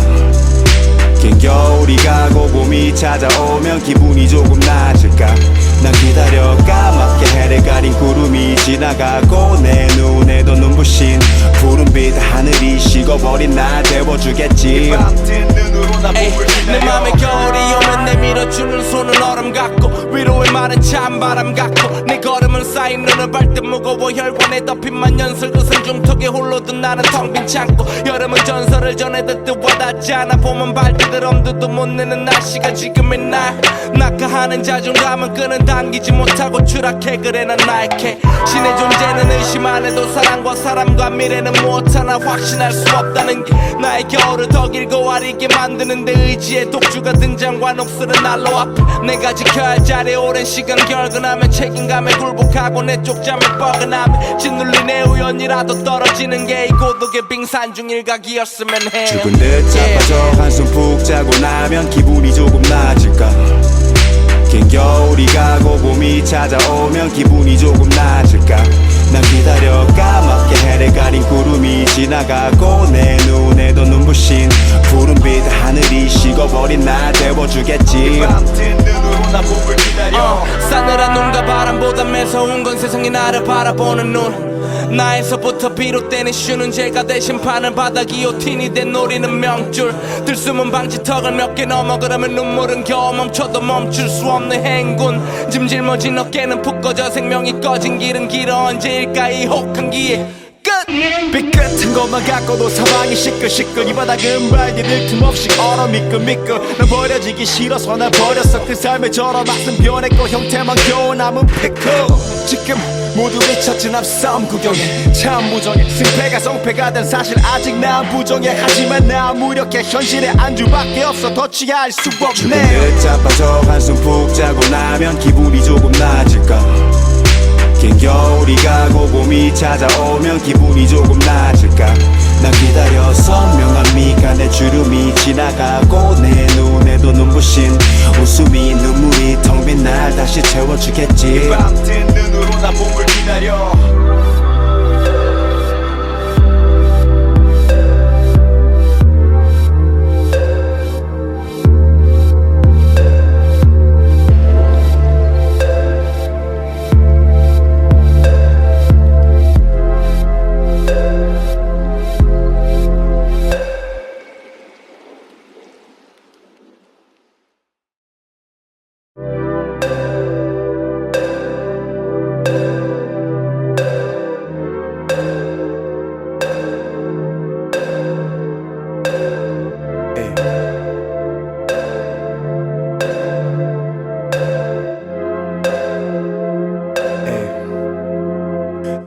긴 겨울이 가고 봄이 찾아오면 기분이 조금 나아질까. 난 기다려 까맣게 해를 가린 구름이 지나가고 내 눈에도 눈부신 푸른빛 하늘이 식어버린 날 데워주겠지. 밤뜬 눈으로 나 봄을 내 기다려. 맘에 겨울이 오면 내밀어주는 손은 얼음 같고 위로의 말은 찬바람 같고 내 걸음은 쌓인 눈을 밟듯 무거워 혈관에 덮인만 연슬 그 승중턱에 홀로 든 나는 텅 빈 창고. 여름은 전설을 전해 듣듯 와닿지 않아. 봄은 발디들 엄두도 못 내는 날씨가 지금의 날. 낙하하는 자존감은 끄는 당기지 못하고 추락해. 그래 난 나약해. 신의 존재는 의심 안 해도 사랑과 사람과 미래는 무엇 하나 확신할 수 없다는 게 나의 겨울을 더 길고 아리게 만드는데 의지의 독주가 등장과 녹슬은 난로 앞에 내가 지켜야 할 자리에 오랜 시간 결근하면 책임감에 굴복하고 내 쪽잠에 뻐근함에 짓눌린 내 우연이라도 떨어지는 게 이 고독의 빙산 중 일각이었으면 해. 죽은 듯 자빠져 한숨 푹 자고 나면 기분이 조금 나아질까. 긴 겨울이 가고 봄이 찾아오면 기분이 조금 나아질까. 난 기다려 까맣게 해를 가린 구름이 지나가고 내 눈에도 눈부신 푸른빛 하늘이 식어버린 날 데워주겠지. 밤뜬 눈으로 나 봄을 기다려. 싸늘한 눈과 바람보다 매서운 건 세상이 나를 바라보는 눈. 나에서부터 비롯되는 쉬는 죄가 대신 파는 바닥 기요틴이 된 노리는 명줄. 들숨은 방지턱을 몇 개 넘어 그러면 눈물은 겨우 멈춰도 멈출 수 없는 행군. 짐 짊어진 어깨는 푹 꺼져 생명이 꺼진 길은 길어. 언제일까 이 혹한기에 삐끗한 것만 갖고도 사방이 시끌시끌. 이 바닥은 발디딜 틈 없이 얼어 미끌미끌. 난 버려지기 싫어서 날 버렸어. 그 삶의 저런 맛은 변했고 형태만 겨우 남은 피클. 지금 모두 외쳤지 앞싸움 구경에 참 무정해. 승패가 성패가 된 사실 아직 난 부정해. 하지만 난 무력해. 현실에 안주밖에 없어. 더 취할 수 죽은 없네. 듯 자빠져 한숨 푹 자고 나면 기분이 조금 나아질까. 긴 겨울이 가고 봄이 찾아오면 기분이 조금 나아질까. 난 기다려 선명한 미간의 주름이 지나가고 내 눈에도 눈부신 웃음이 눈물이 텅 빈 날 다시 채워주겠지. 밤뜬 눈으로 나 봄을 기다려.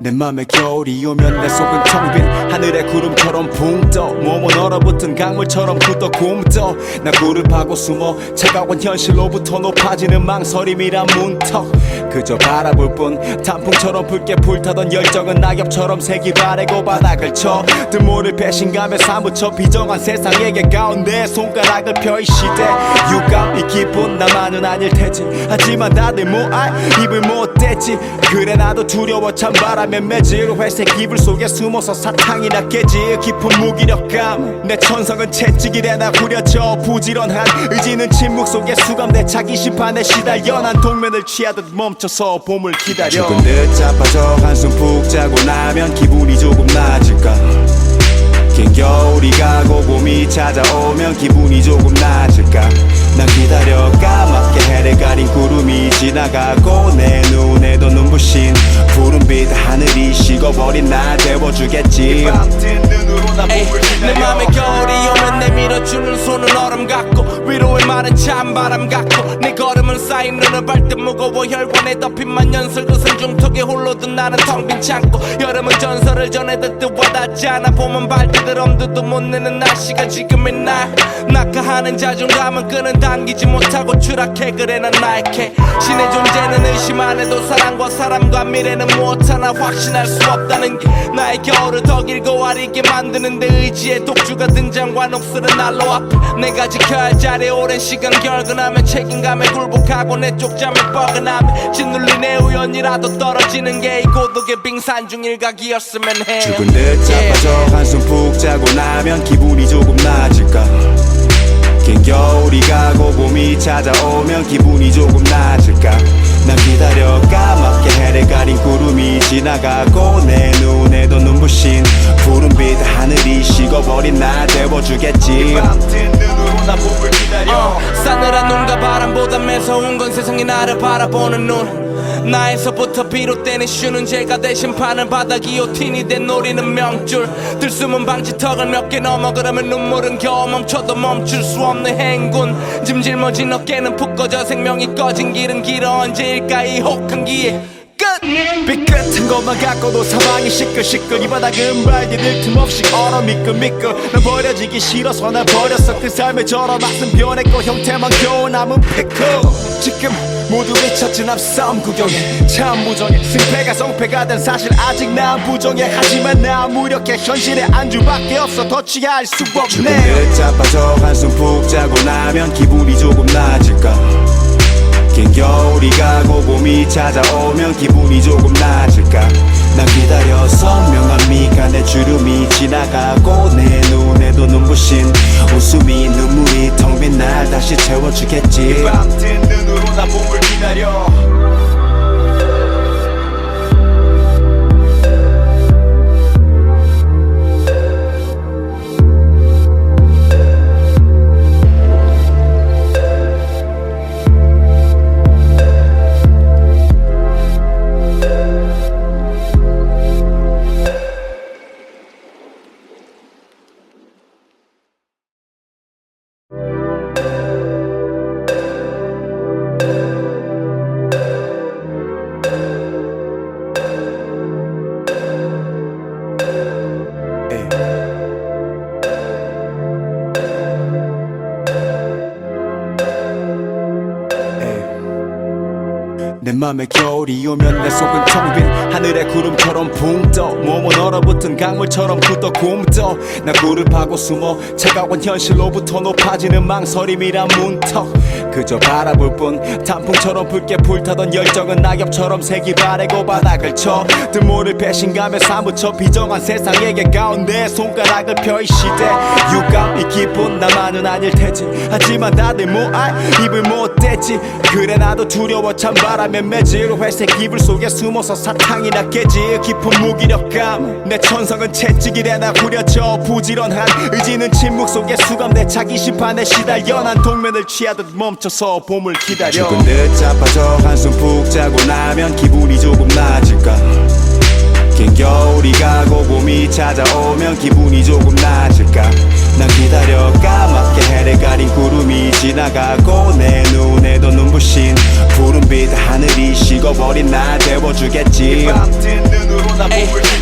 내 맘에 겨울이 오면 내 속은 텅 빈 하늘의 구름처럼 붕 떠 몸은 얼어붙은 강물처럼 굳어 굼떠 나 구름하고 숨어 차가운 현실로부터 높아지는 망설임이란 문턱 그저 바라볼 뿐 단풍처럼 붉게 불타던 열정은 낙엽처럼 색이 바래고 바닥을 쳐 뜬모를 배신감에 사무쳐 비정한 세상에게 가운데 손가락을 펴 이 시대 유감 이 기분 나만은 아닐 테지 하지만 다들 뭐알 입을 못 댔지 그래 나도 두려워 찬바람에 매질 회색 이불 속에 숨어서 사탕이나 깨지 깊은 무기력감 내 천성은 채찍이래 나 후려쳐 부지런한 의지는 침묵 속에 수감돼 자기 심판에 시달려 난 동면을 취하듯 멈춰서 봄을 기다려 죽은 듯 자빠져 한숨 푹 자고 나면 기분이 조금 나아질까 긴 겨울이 가고 봄이 찾아오면 기분이 조금 나아질까 난 기다려 까맣게 해를 가린 구름이 지나가고 내 눈에도 눈부신 푸른빛 하늘이 식어버린 날 데워주겠지 내 맘에 겨울이 오면 내밀어주는 손은 얼음 같고 위로의 말은 찬바람 같고 내 걸음은 쌓인 눈을 발듯 무거워 혈관에 덮인 만년설 그 산중턱에 홀로 든 나는 텅 빈 창고 여름은 전설을 전해 듣듯 와닿지 않아 봄은 발디들 엄두도 못 내는 날씨가 지금의 날 낙하하는 자존감은 끈은 당기지 못하고 추락해 그래 난 나약해 신의 존재는 의심 안 해도 사랑과 사람과 미래는 무엇 하나 확신할 수 없다는 게 나의 겨울을 더 길고 아리게 만드는데 의지의 독주가 등장과 녹슬은 난로 앞에 내가 지켜야 할 자리에 오랜 시간 결근하면 책임감에 굴복하고 내 쪽잠에 뻐근함에 짓눌린 내 우연이라도 떨어지는 게 이 고독의 빙산 중 일각이었으면 해 죽은 듯 자빠져 한숨 푹 자고 나면 기분이 조금 나아질까 긴 겨울이 가고 봄이 찾아오면 기분이 조금 나아질까 난 기다려 까맣게 해를 가린 구름이 지나가고 내 눈에도 눈부신 푸른빛 하늘이 식어버린 날 데워주겠지 밤뜬 눈으로 나 봄을 기다려 싸늘한 눈과 바람보다 매서운 건 세상이 나를 바라보는 눈 나에서부터 비롯되는 쉬는 죄가 대신 파는 바다 기요틴이 된 노리는 명줄 들숨은 방지턱을 몇 개 넘어 그러면 눈물은 겨우 멈춰도 멈출 수 없는 행군 짐 짊어진 어깨는 푹 꺼져 생명이 꺼진 길은 길어 언제일까 이 혹한 기회 삐끗한 것만 갖고도 사방이 시끌시끌 이 바닥은 발디딜 틈없이 얼어 미끌미끌 난 버려지기 싫어서 날 버렸어 그 삶의 저런 맛은 변했고 형태만 겨우 남은 피클 지금 모두 외쳤지 난 싸움 구경해 참 무정해 승패가 성패가 된 사실 아직 난 부정해 하지만 난 무력해 현실에 안주밖에 없어 더 취할 수 죽은 없네 듯 자빠져 한숨 푹 자고 나면 기분이 조금 나아질까 긴 겨울이 가고 봄이 찾아오면 기분이 조금 나아질까 난 기다려 선명한 미간의 주름이 지나가고 내 눈에도 눈부신 웃음이 눈물이 텅 빈 날 다시 채워주겠지 밤뜬 눈으로 나 봄을 기다려 내 맘에 겨울이 오면 내 속은 텅 빈 하늘의 구름처럼 붕 떠 몸은 얼어붙은 강물처럼 굳어 굼떠 나 구름하고 숨어 차가운 현실로부터 높아지는 망설임이란 문턱 그저 바라볼 뿐 단풍처럼 붉게 불타던 열정은 낙엽처럼 색이 바래고 바닥을 쳐 뜬모를 배신감에 사무쳐 비정한 세상에게 가운데 손가락을 펴 이 시대 유감 이 기분 나만은 아닐 테지 하지만 다들 뭐알 입을 못 댔지 그래 나도 두려워 찬바람에 매질 회색 이불 속에 숨어서 사탕이나 깨지 깊은 무기력감 내 천성은 채찍이래 나 후려쳐 부지런한 의지는 침묵 속에 수감돼 자기 심판에 시달려 난 동면을 취하듯 멈춰서 봄을 기다려 죽은 듯 자빠져 한숨 푹 자고 나면 기분이 조금 나아질까 긴 겨울이 가고 봄이 찾아오면 기분이 조금 나아질까 난 기다려 까맣게 해를 가린 구름이 지나가고 내 눈에도 눈부신 푸른 푸른빛 하늘이 식어버린 날 데워주겠지.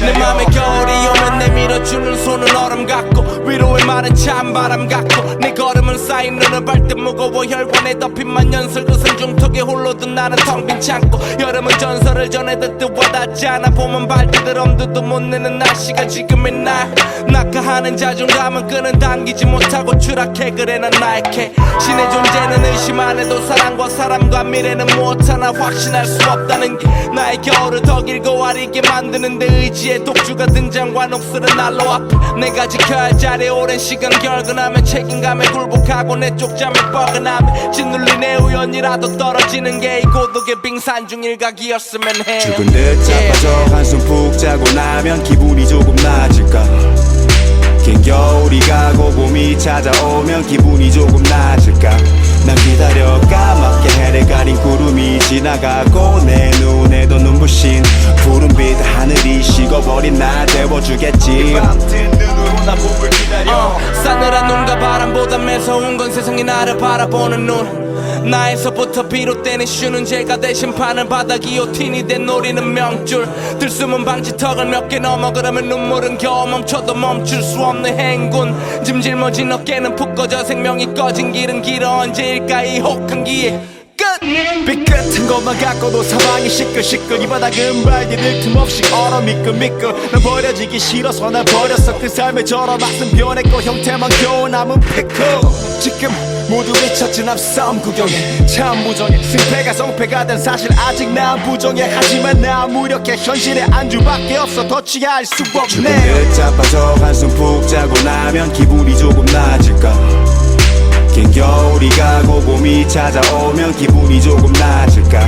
내 맘에 겨울이 오면 내밀어주는 손은 얼음 같고 위로의 말은 찬바람 같고 내 걸음은 쌓인 눈을 발듯 무거워 혈관에 덮인 만연설 그 산중턱에 홀로 든 나는 텅 빈 창고 여름은 전설을 전해 듣듯 와닿지 않아 봄은 발디들 엄두도 못 내는 날씨가 지금의 날 낙하하는 자존감은 끈은 당기지 못하고 추락해 그래 난 나약해 신의 존재는 의심 안 해도 사랑과 사람과 미래는 못하나 확신할 수 없다는 게 나의 겨울을 더 길고 아리게 만드는데 의지의 독주가 등장과 녹슬은 난로 앞에 내가 지켜야 할 자리 오랜 시간 결근하면 책임감에 굴복하고 내 쪽잠에 뻐근하면 짓눌린 내 우연이라도 떨어지는 게 이 고독의 빙산 중 일각이었으면 해 죽은 듯 자빠져 한숨 푹 자고 나면 기분이 조금 나아질까. 긴 겨울이 가고 봄이 찾아오면 기분이 조금 나아질까. 난 기다려 까맣게 해를 가린 구름이 지나가고 내 눈에도 눈부신 푸른빛 하늘이 식어버린 날 데워주겠지. 싸늘한 눈과 바람보다 매서운 건 세상이 나를 바라보는 눈 나에서부터 비롯된 이슈는 제가 대신 판을 받아 기요틴이 된 노리는 명줄 들숨은 방지턱을 몇 개 넘어 그러면 눈물은 겨우 멈춰도 멈출 수 없는 행군 짐질머진 어깨는 푹 꺼져 생명이 꺼진 길은 길어 언제일까 이 혹한 기회 빛 같은 것만 갖고도 사방이 시끌시끌 이 바닥은 발디딜 틈없이 얼어 미끌미끌 난 버려지기 싫어서 난 버렸어 그 삶의 저런 맛은 변했고 형태만 겨우 남은 피클 지금 모두 미쳤지 난 싸움 구경에 참 무정해 승패가 성패가 된 사실 아직 난 부정해 하지만 난 무력해 현실에 안주밖에 없어 더 취할 수 없네. 죽은 듯 자빠져 한숨 푹 자고 나면 기분이 조금 나아질까. 긴 겨울이 가고 봄이 찾아오면 기분이 조금 나아질까.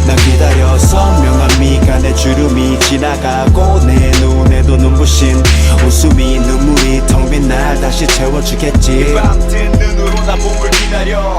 난 기다려 선명한 미간의 주름이 지나가고 내 눈에도 눈부신 웃음이 눈물이 텅 빈 날 다시 채워주겠지. 밤뜬 눈으로 나 봄을 기다려.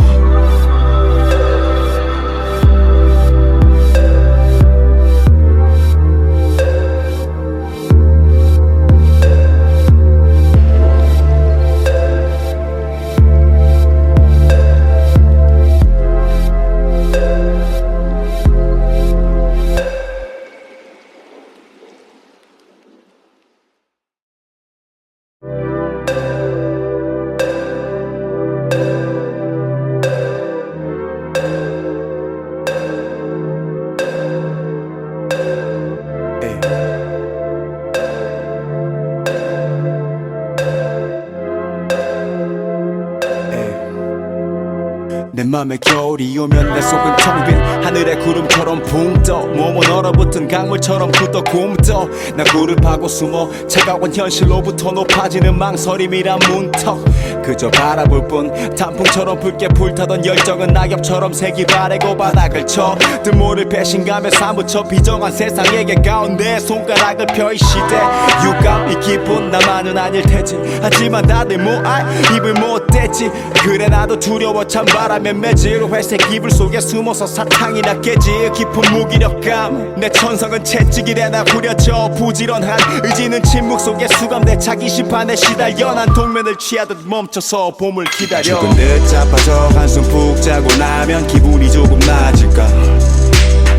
내 맘에 겨울이 오면 내 속은 텅 빈 하늘의 구름처럼 붕 떠 몸은 얼어붙은 강물처럼 굳어 굼떠 나 굴을 파고 숨어 차가운 현실로부터 높아지는 망설임이란 문턱 그저 바라볼 뿐 단풍처럼 붉게 불타던 열정은 낙엽처럼 색이 바래고 바닥을 쳐 뜬모를 배신감에 사무쳐 비정한 세상에게 가운데 손가락을 펴 이 시대 유감이 깊은 나만은 아닐 테지 하지만 다들 뭐알 입을 못 댔지 그래 나도 두려워 찬바람에 매질 회색 이불 속에 숨어서 사탕이나 깨지 깊은 무기력감 내 천성은 채찍이래 나 후려쳐 부지런한 의지는 침묵 속에 수감돼 자기 심판에 시달려 난 동면을 취하듯 멈춰서 봄을 기다려 죽은 듯 자빠져 한숨 푹 자고 나면 기분이 조금 나아질까.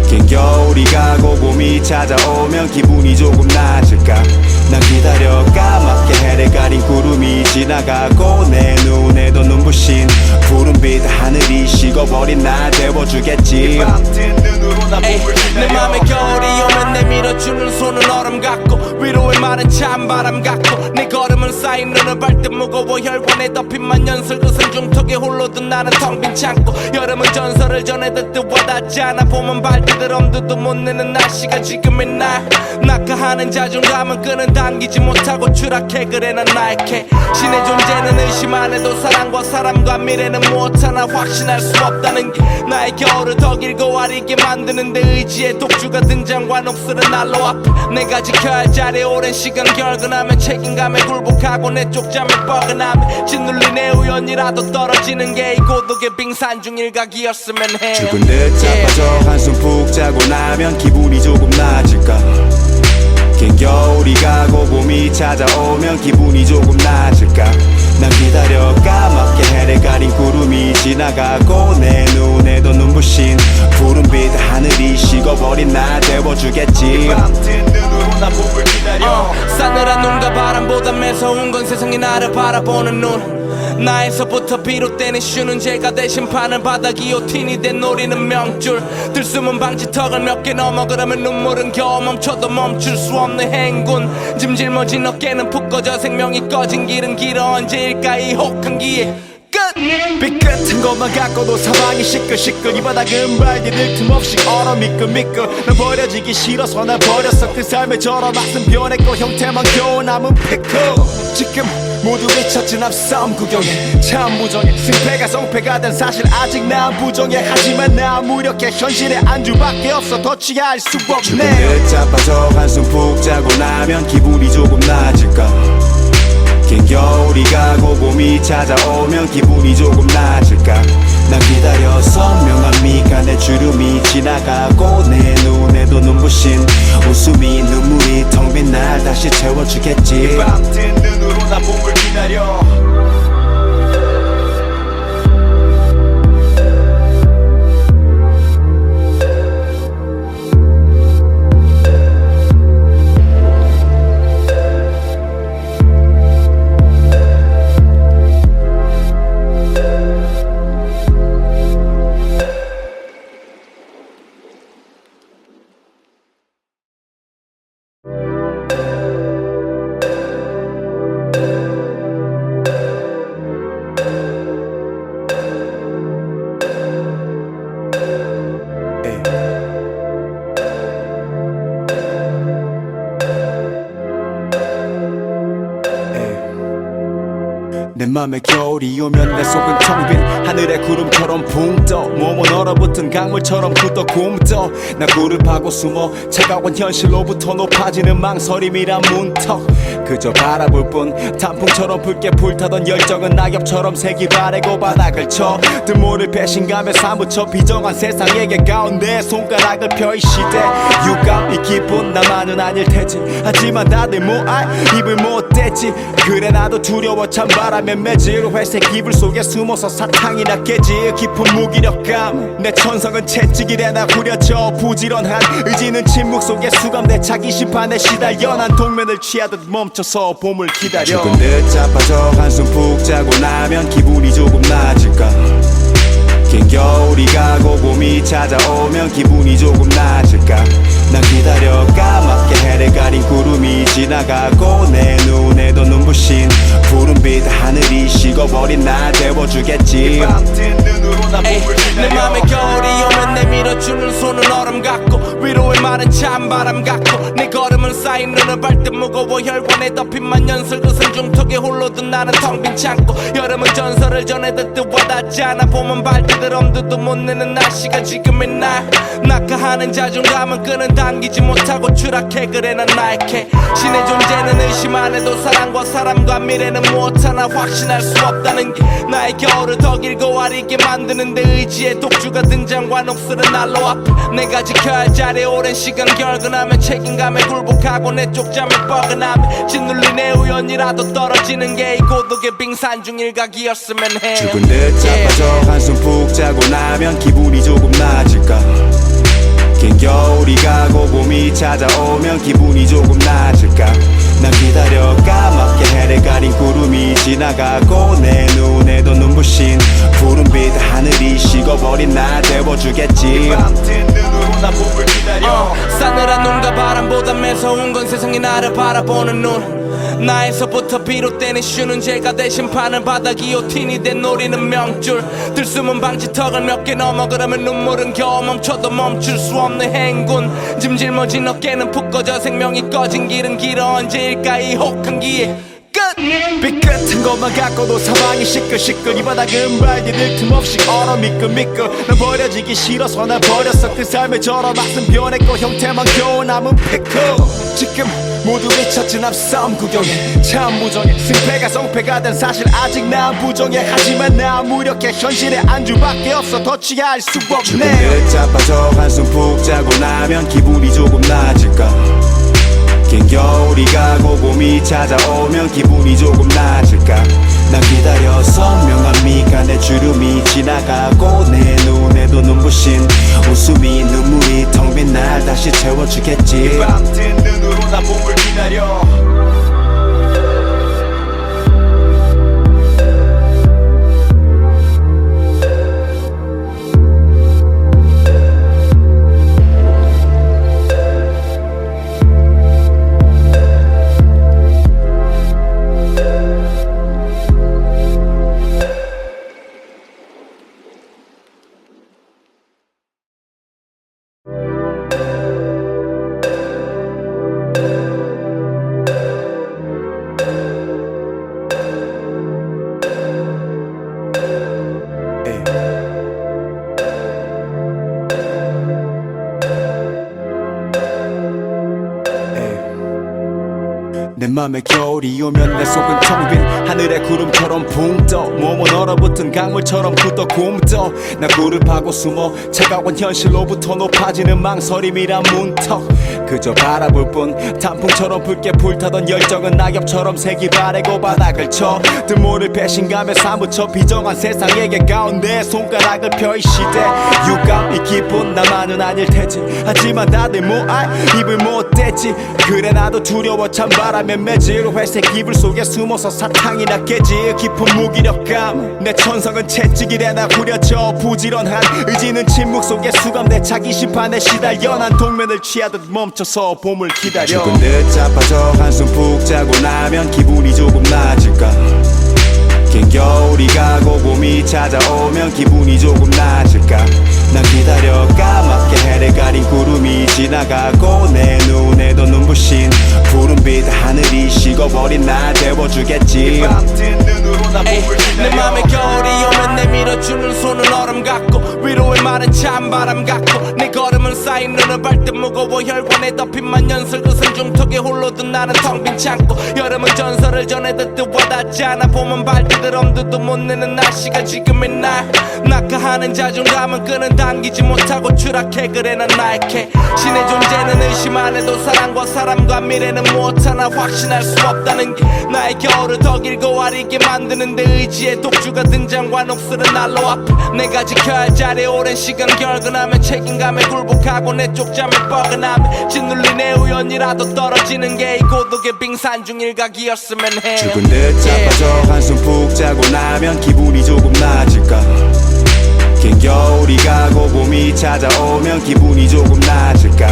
긴 겨울이 가고 봄이 찾아오면 기분이 조금 나아질까. 난 기다려 까맣게 해를 가린 구름이 지나가고 내 눈에도 눈부신 푸른빛 하늘이 식어버린 날 데워주겠지. 내 맘에 겨울이 오면 내밀어주는 손은 얼음 같고 위로의 말은 찬바람 같고 내 걸음은 쌓인 눈을 발듯 무거워 혈관에 덮인 만연설 그 산중턱에 홀로 든 나는 텅 빈 창고 여름은 전설을 전해 듣듯 와닿지 않아 봄은 발디들 엄두도 못 내는 날씨가 지금의 날 낙하하는 자존감은 끈은 당기지 못하고 추락해 그래 난 나약해 신의 존재는 의심 안 해도 사랑과 사람과 미래는 못하나 확신할 수 없다는 게 나의 겨울을 더 길고 아리게 만드는데 의지의 독주가 등장과 녹슬은 난로 앞에 내가 지켜야 할 자리 오랜 시간 결근하면 책임감에 굴복하고 내 쪽잠에 뻐근하면 짓눌린 내 우연이라도 떨어지는 게 이 고독의 빙산 중 일각이었으면 해 죽은 듯 자빠져 한숨 푹 자고 나면 기분이 조금 나아질까. 긴 겨울이 가고 봄이 찾아오면 기분이 조금 나아질까. 난 기다려 까맣게 해를 가린 구름이 지나가고 내 눈에도 눈부신 푸른빛 하늘이 식어버린 날 데워주겠지 밤뜬 눈으로 나 봄을 기다려 싸늘한 눈과 바람보다 매서운 건 세상이 나를 바라보는 눈 나에서부터 비롯되는 쉬는 죄가 대신 판을 바다 기요틴이 된 노리는 명줄 들숨은 방지턱을 몇 개 넘어 그러면 눈물은 겨우 멈춰도 멈출 수 없는 행군 짐질머진 어깨는 푹 꺼져 생명이 꺼진 길은 길어 언제일까 이 혹한 기회 삐끗한 것만 갖고도 사방이 시끌시끌 이 바닥은 발디딜 틈 없이 얼어 미끌미끌 난 버려지기 싫어서 날 버렸어 그 삶의 저런 맛은 변했고 형태만 겨우 남은 피클 지금 모두 미쳤지 난 싸움 구경에 참 무정해 승패가 성패가 된 사실 아직 난 부정해 하지만 난 무력해 현실의 안주밖에 없어 더 취할 수 없네 죽은 듯 자빠져 한숨 푹 자고 나면 기분이 조금 나아질까 긴 겨울이 가고 봄이 찾아오면 기분이 조금 나아질까 난 기다려 선명한 미간의 주름이 지나가고 내 눈에도 눈부신 웃음이 눈물이 텅 빈 날 다시 채워주겠지 밤뜬 눈으로 나 봄을 기다려 내 맘에 겨울이 오면 내 속은 텅 빈 하늘의 구름처럼 붕떠 몸은 얼어붙은 강물처럼 굳어 굼떠 나 굴을 파고 숨어 차가운 현실로부터 높아지는 망설임이란 문턱 그저 바라볼 뿐 단풍처럼 붉게 불타던 열정은 낙엽처럼 색이 바래고 바닥을 쳐 뜬모를 배신감에 사무쳐 비정한 세상에게 가운데 손가락을 펴 이 시대 유감이 깊은 나만은 아닐 테지 하지만 다들 뭐알 입을 못 댔지 그래 나도 두려워 찬바람에 매질 회색 이불 속에 숨어서 사탕이 났겠지 깊은 무기력감 내 천성은 채찍이래 나 후려쳐 부지런한 의지는 침묵 속에 수감돼 자기 심판에 시달려 난 동면을 취하듯 멈춰서 봄을 기다려 죽은 듯 자빠져 한숨 푹 자고 나면 기분이 조금 나아질까 긴 겨울이 가고 봄이 찾아오면 기분이 조금 나아질까 난 기다려 까맣게 해를 가린 구름이 지나가고 내 눈에도 눈부신 푸른빛 하늘이 식어버린 날 데워주겠지 밤뜬 눈으로 나 봄을 내 기다려 맘에 겨울이 오면 내밀어주는 손은 얼음 같고 위로의 말은 찬바람 같고 내 걸음은 쌓인 눈을 발듯 무거워 혈관에 덮인 만년설 그 생중턱에 홀로 든 나는 텅 빈 창고 여름은 전설을 전해 듣듯 와닿지 않아 봄은 발디들 엄두도 못 내는 날씨가 지금의 날 낙하하는 자존감은 끈은 당기지 못하고 추락해 그래 난 나약해 신의 존재는 의심 안 해도 사랑과 사람과 미래는 무엇 하나 확신할 수 없다는 게 나의 겨울을 더 길고 아리게 만드는데 의지의 독주가 등장과 녹슬은 난로 앞에 내가 지켜야 할 자리 오랜 시간 결근하며 책임감에 굴복하고 내 쪽잠을 뻐근하며 짓눌린 내 우연이라도 떨어지는 게 이 고독의 빙산 중 일각이었으면 해 죽은 듯 자빠져 한숨 푹 자고 나면 기분이 조금 나아질까 긴 겨울이 가고 봄이 찾아오면 기분이 조금 나아질까 난 기다려 까맣게 해를 가린 구름이 지나가고 내 눈에도 눈부신 푸른빛 하늘이 식어버린 날 데워주겠지 밤뜬 눈으로 나 봄을 기다려 싸늘한 눈과 바람보다 매서운 건 세상이 나를 바라보는 눈 나에서부터 비롯되는 쉬는 죄가 대신 판을 바다 기요틴이 된 노리는 명줄 들숨은 방지턱을 몇 개 넘어 그러면 눈물은 겨우 멈춰도 멈출 수 없는 행군 짐질머진 어깨는 푹 꺼져 생명이 꺼진 길은 길어 언제일까 이 혹한 기회 삐끗한 것만 갖고도 사방이 시끌시끌 이 바닥은 발디딜 틈 없이 얼어 미끌미끌 난 버려지기 싫어서 날 버렸어 그 삶의 저런 맛은 변했고 형태만 겨우 남은 피클 지금 모두 미쳤지 난 싸움 구경에 참 무정해 승패가 성패가 된 사실 아직 난 부정해 하지만 난 무력해 현실의 안주밖에 없어 더 취할 수 없네 죽은 듯 자빠져 한숨 푹 자고 나면 기분이 조금 나아질까 긴 겨울이 가고 봄이 찾아오면 기분이 조금 나아질까 난 기다려 선명한 미간의 주름이 지나가고 내 눈에도 눈부신 웃음이 눈물이 텅 빈 날 다시 채워주겠지 밤뜬 눈으로 나 봄을 기다려 내 맘에 겨울이 오면 내 속은 텅 빈 하늘의 구름처럼 붕떠 몸은 얼어붙은 강물처럼 굳어 굼떠 나 굴을 파고 숨어 차가운 현실로부터 높아지는 망설임이란 문턱 그저 바라볼 뿐 단풍처럼 붉게 불타던 열정은 낙엽처럼 색이 바래고 바닥을 쳐 뜬모를 배신감에 사무쳐 비정한 세상에게 가운데 손가락을 펴 이 시대 유감이 깊은 나만은 아닐 테지 하지만 다들 뭐알 입을 못 댔지 그래 나도 두려워 찬바람에 매질 회색 이불 속에 숨어서 사탕이나 깨지 깊은 무기력감 내 천성은 채찍이래 나 후려쳐 부지런한 의지는 침묵 속에 수감돼 자기 심판에 시달려 난 동면을 취하듯 멈춰서 봄을 기다려 죽은 듯 자빠져 한숨 푹 자고 나면 기분이 조금 나아질까 긴 겨울이 가고 봄이 찾아오면 기분이 조금 나아질까 난 기다려 까맣게 해를 가린 구름이 지나가고 내 눈에도 눈부신 푸른빛 하늘이 식어버린 날 데워주겠지 밤뜬 눈으로 나 봄을 내 맘에 기다려 겨울이 오면 내밀어주는 손은 얼음 같고 위로의 말은 찬바람 같고 내 걸음은 쌓인 눈을 발듯 무거워 혈관에 덮인 만년설 그 산중턱에 홀로 둔 나는 텅 빈 창고 여름은 전설을 전해 듣듯 와닿지 않아 봄은 발디들 엄두도 못 내는 날씨가 지금의 날 낙하하는 자존감은 끈은 당기지 못하고 추락해 그래 난 나약해 신의 존재는 의심 안 해도 사랑과 사람과 미래는 무엇 하나 확신할 수 없다는 게 나의 겨울을 더 길고 아리게 만드는데 의지의 독주가 등장과 녹슬은 난로 앞에 내가 지켜야 할 자리에 오랜 시간 결근하며 책임감에 굴복하고 내 쪽잠을 뻐근하며 짓눌린 내 우연이라도 떨어지는 게 이 고독의 빙산 중 일각이었으면 해 죽은 듯 자빠져 한숨 푹 자고 나면 기분이 조금 나아질까 긴 겨울이 가고 봄이 찾아오면 기분이 조금 나아질까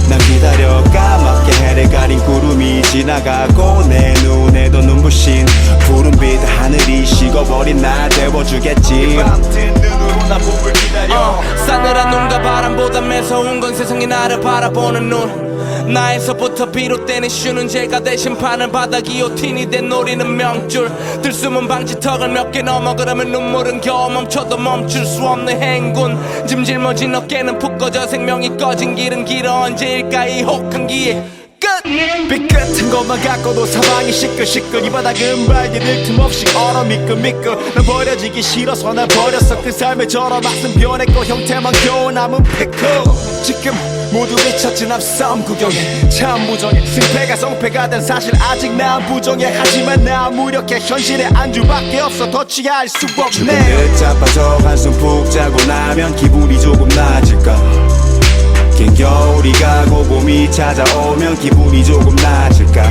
난 기다려 까맣게 해를 가린 구름이 지나가고 내 눈에도 눈부신 푸른빛 하늘이 식어버린 날 데워주겠지 밤뜬 눈으로 나 봄을 기다려 싸늘한 눈과 바람보다 매서운 건 세상이 나를 바라보는 눈 나에서부터 비롯되는 쉬는 죄가 대신 판을 바다 기요틴이 된 노리는 명줄 들숨은 방지턱을 몇 개 넘어 그러면 눈물은 겨우 멈춰도 멈출 수 없는 행군 짐 짊어진 어깨는 푹 꺼져 생명이 꺼진 길은 길어 언제일까 이 혹한 기회 삐끗한 것만 갖고도 사방이 시끌시끌 이 바닥은 발디딜 틈 없이 얼어 미끌미끌 난 버려지기 싫어서 날 버렸어 그 삶의 저런 맛은 변했고 형태만 겨우 남은 피클 지금 모두 미쳤진 앞싸움 구경에 참 무정해 승패가 성패가 된 사실 아직 난 부정해 하지만 난 무력해 현실에 안주밖에 없어 더 취할 수 죽은 없네 듯 자빠져 한숨 푹 자고 나면 기분이 조금 나아질까 긴 겨울이 가고 봄이 찾아오면 기분이 조금 나아질까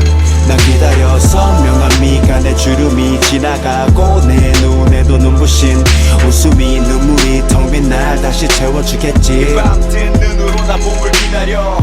난 기다려 선명한 미간의 주름이 지나가고 내 눈에도 눈부신 웃음이 눈물이 텅 빈 날 다시 채워주겠지 밤뜬 눈으로 나 봄을 기다려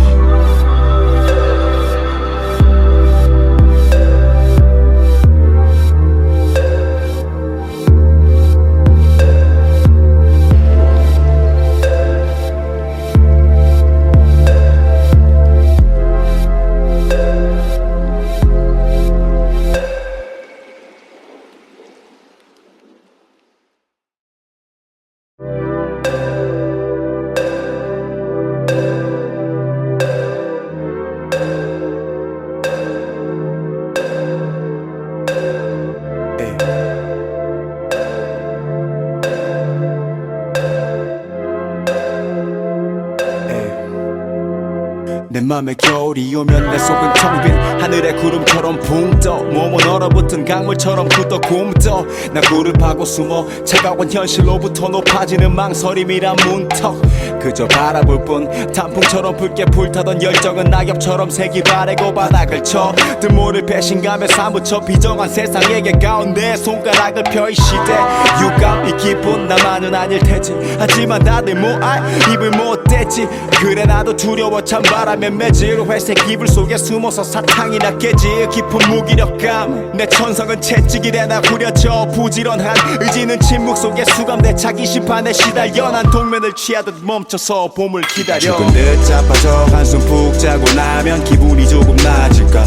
내 맘에 겨울이 오면 내 속은 텅 빈 하늘의 구름처럼 붕떠 몸은 얼어붙은 강물처럼 굳어 굼떠 나 굴을 파고 숨어 차가운 현실로부터 높아지는 망설임이란 문턱 그저 바라볼 뿐 단풍처럼 붉게 불타던 열정은 낙엽처럼 색이 바래고 바닥을 쳐 뜬모를 배신감에 사무쳐 비정한 세상에게 가운데 손가락을 펴 이 시대 유감 이 기분 나만은 아닐 테지 하지만 다들 뭐알 입을 못 댔지 그래 나도 두려워 찬바람에 매질 회색 이불 속에 숨어서 사탕이나 깨지 깊은 무기력감 내 천성은 채찍이래 나 후려져 부지런한 의지는 침묵 속에 수감돼 자기 심판에 시달려 난 동면을 취하듯 멈춰서 봄을 기다려 죽은 듯 자빠져 한숨 푹 자고 나면 기분이 조금 나아질까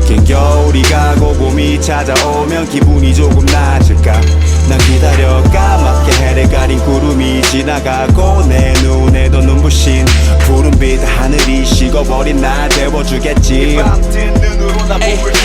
긴 겨울이 가고 봄이 찾아오면 기분이 조금 나아질까 난 기다려 까맣게 해를 가린 구름이 지나가고 내 눈에도 눈부신 푸른빛 하늘이 식어버린 날 데워주겠지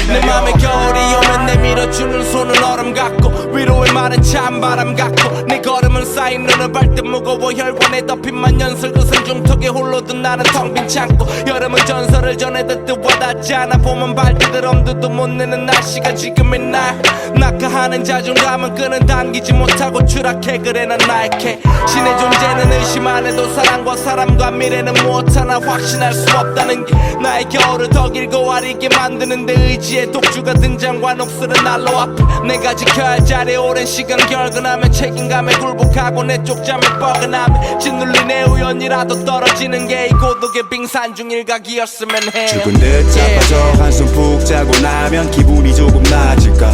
내 맘에 겨울이 오면 내밀어주는 손은 얼음 같고 위로의 말은 찬바람 같고 내 걸음은 쌓인 눈을 발듯 무거워 혈관에 덮인 만년설 그 생중턱에 홀로 든 나는 텅 빈 창고 여름은 전설을 전해 듣듯 와닿지 않아 봄은 발디들 엄두도 못 내는 날씨가 지금의 날 낙하하는 자존감은 끄는 당기지 못하고 추락해 그래 난 나약해 신의 존재는 의심 안 해도 사랑과 사람과 미래는 무엇 하나 확신할 수 없다는 게 나의 겨울을 더 길고 아리게 만드는데 의지의 독주가 등장과 녹슬은 난로 앞에 내가 지켜야 할 자리에 오랜 시간 결근하며 책임감에 굴복하고 내 쪽잠에 뻐근하며 짓눌린 내 우연이라도 떨어지는 게 이 고독의 빙산 중 일각이었으면 해 죽은 듯 자빠져 한숨 푹 자고 나면 기분이 조금 나아질까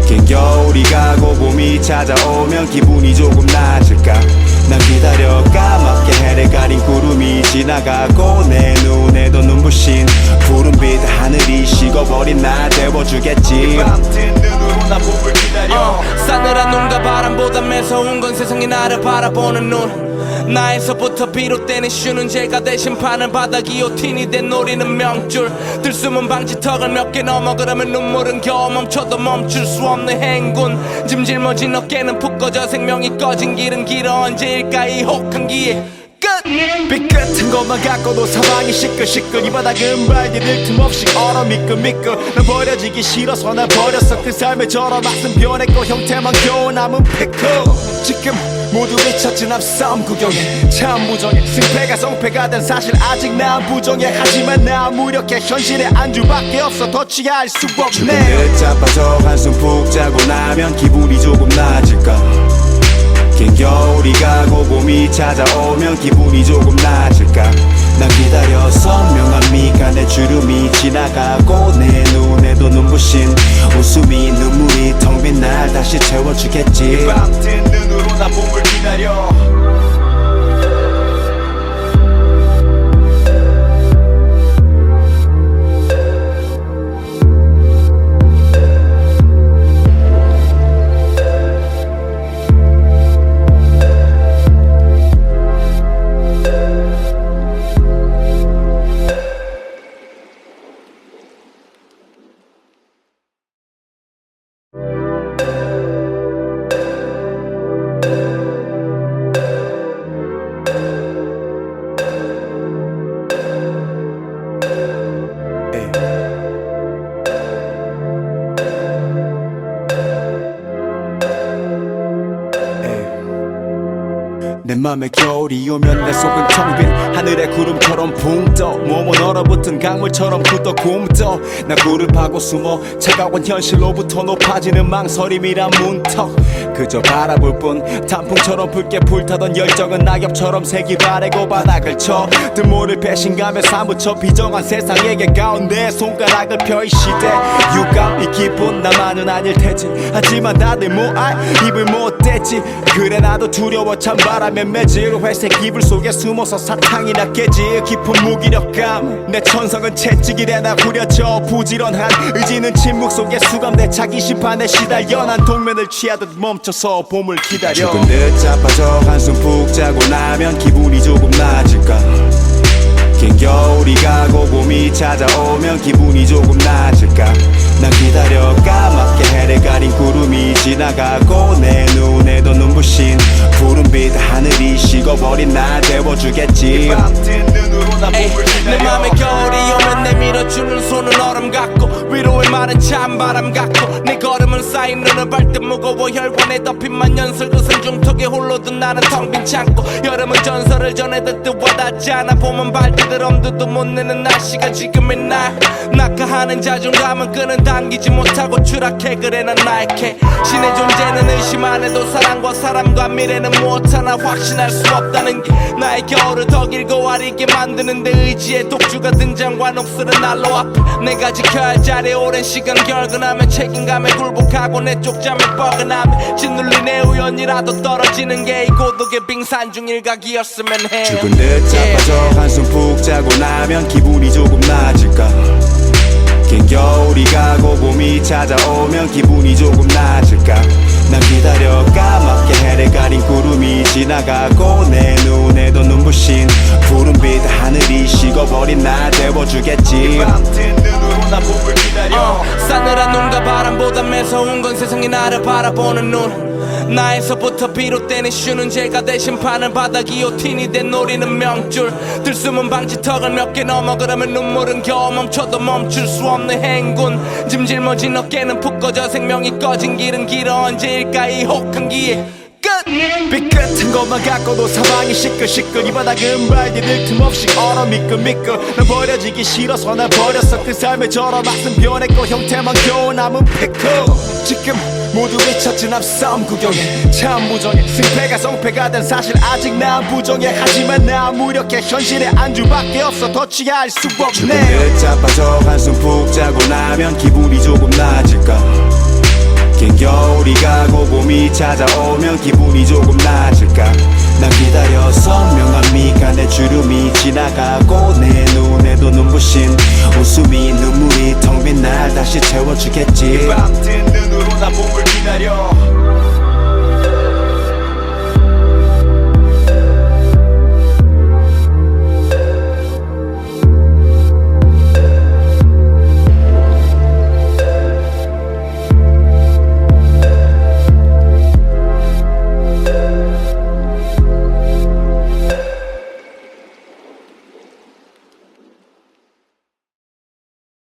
긴 겨울이 가고 봄이 찾아오면 기분이 조금 나아질까 난 기다려 까맣게 해를 가린 구름이 지나가고 내 눈에도 눈부신 푸른빛 하늘이 식어버린 날 데워주겠지 싸늘한 눈과 바람보다 매서운 건 세상이 나를 바라보는 눈 나에서부터 비롯되는 쉬는 죄가 대신 파는 바닥 기요틴이 된 노리는 명줄 들숨은 방지턱을 몇 개 넘어 그러면 눈물은 겨우 멈춰도 멈출 수 없는 행군 짐 짊어진 어깨는 푹 꺼져 생명이 꺼진 길은 길어 언제일까 이 혹한 기회 삐끗한 것만 갖고도 사방이 시끌시끌 이 바닥은 발디딜 틈 없이 얼어 미끌미끌 난 버려지기 싫어서 날 버렸어 그 삶의 저런 맛은 변했고 형태만 겨우 남은 피클 지금 모두 미쳤지 난 싸움 구경에 참 무정해 승패가 성패가 된 사실 아직 난 부정해 하지만 난 무력해 현실에 안주밖에 없어 더 취할 수 없네 죽은 듯 자빠져 한숨 푹 자고 나면 기분이 조금 나아질까 긴 겨울이 가고 봄이 찾아오면 기분이 조금 나아질까 난 기다려 선명한 미간의 주름이 지나가고 내 눈에도 눈부신 웃음이 눈물이 텅 빈 날 다시 채워주겠지 밤뜬 눈으로 난 봄을 기다려 내 맘에 겨울이 오면 내 속은 텅 빈 하늘의 구름처럼 붕떠 몸은 얼어붙은 강물처럼 굳어 굼떠 나 굴을 파고 숨어 차가운 현실로부터 높아지는 망설임이란 문턱 그저 바라볼 뿐 단풍처럼 붉게 불타던 열정은 낙엽처럼 색이 바래고 바닥을 쳐 뜬모를 배신감에 사무쳐 비정한 세상에게 가운데 손가락을 펴 이 시대 유감 이 기분 나만은 아닐 테지 하지만 다들 뭐알 입을 못 댔지 그래 나도 두려워 찬바람에 매질 회색 이불 속에 숨어서 사탕이나 깨지 깊은 무기력감 내 천성은 채찍이래 나 후려져 부지런한 의지는 침묵 속에 수감돼 자기 심판에 시달려 난 동면을 취하듯 멈춰서 봄을 기다려 죽은 듯 자빠져 한숨 푹 자고 나면 기분이 조금 나아질까 긴 겨울이 가고 봄이 찾아오면 기분이 조금 나아질까 난 기다려 까맣게 해를 가린 구름이 지나가고 내 눈에도 눈부신 푸른빛 하늘이 식어버린 날 데워주겠지 밤뜬 눈으로 난 덮인만 연설 그 산중턱에 홀로 든 나는 텅 빈 창고 여름은 전설을 전해듣듯 와닿지 않아 봄은 발디들 엄두도 못 내는 날씨가 지금의 날 낙하하는 자존감은 끈은 당기지 못하고 추락해 그래 난 나약해 신의 존재는 의심 안 해도 사랑과 사람과 미래는 무엇 하나 확신할 수 없다는 게 나의 겨울을 더 길고 아리게 만드는데 의지의 독주가 등장과 녹슬은 난로 앞에 내가 지켜야 할 자리에 오랜 시간 결근하면 책임감에 굴복하고 내 쪽잠에 뻐근함에 짓눌린 내 우연이라도 떨어지는 게 이 고독의 빙산 중 일각이었으면 해 죽은 듯 자빠져 한숨 푹 자고 나면 기분이 조금 나아질까 긴 겨울이 가고 봄이 찾아오면 기분이 조금 나아질까 난 기다려 까맣게 해를 가린 구름이 지나가고 내 눈에도 눈부신 푸른빛 하늘이 식어버린 날 데워주겠지 밤뜬 눈으로 나 봄을 기다려 싸늘한 눈과 바람보다 매서운 건 세상이 나를 바라보는 눈 나에서부터 비롯되는 쉬는 죄가 대신 파는 바닥 기요틴이 된 노리는 명줄 들숨은 방지턱을 몇 개 넘어 그러면 눈물은 겨우 멈춰도 멈출 수 없는 행군 짐 짊어진 어깨는 푹 꺼져 생명이 꺼진 길은 길어 언제일까 이 혹한기에 삐끗한 것만 갖고도 사방이 시끌시끌 이 바닥은 발디딜 틈 없이 얼어 미끌미끌 난 버려지기 싫어서 날 버렸어 그 삶의 저런 맛은 변했고 형태만 겨우 남은 피클 지금 모두 외쳤지 앞싸움 구경해 참 무정해 승패가 성패가 된 사실 아직 난 부정해 하지만 난 무력해 현실에 안주밖에 없어 더 취할 수 없네 죽은 듯 자빠져 한숨 푹 자고 나면 기분이 조금 나아질까 긴 겨울이 가고 봄이 찾아오면 기분이 조금 나아질까 난 기다려 선명한 미간의 주름이 지나가고 내 눈에도 눈부신 웃음이 눈물이 텅 빈 날 다시 채워주겠지 밤뜬 눈으로 나 봄을 기다려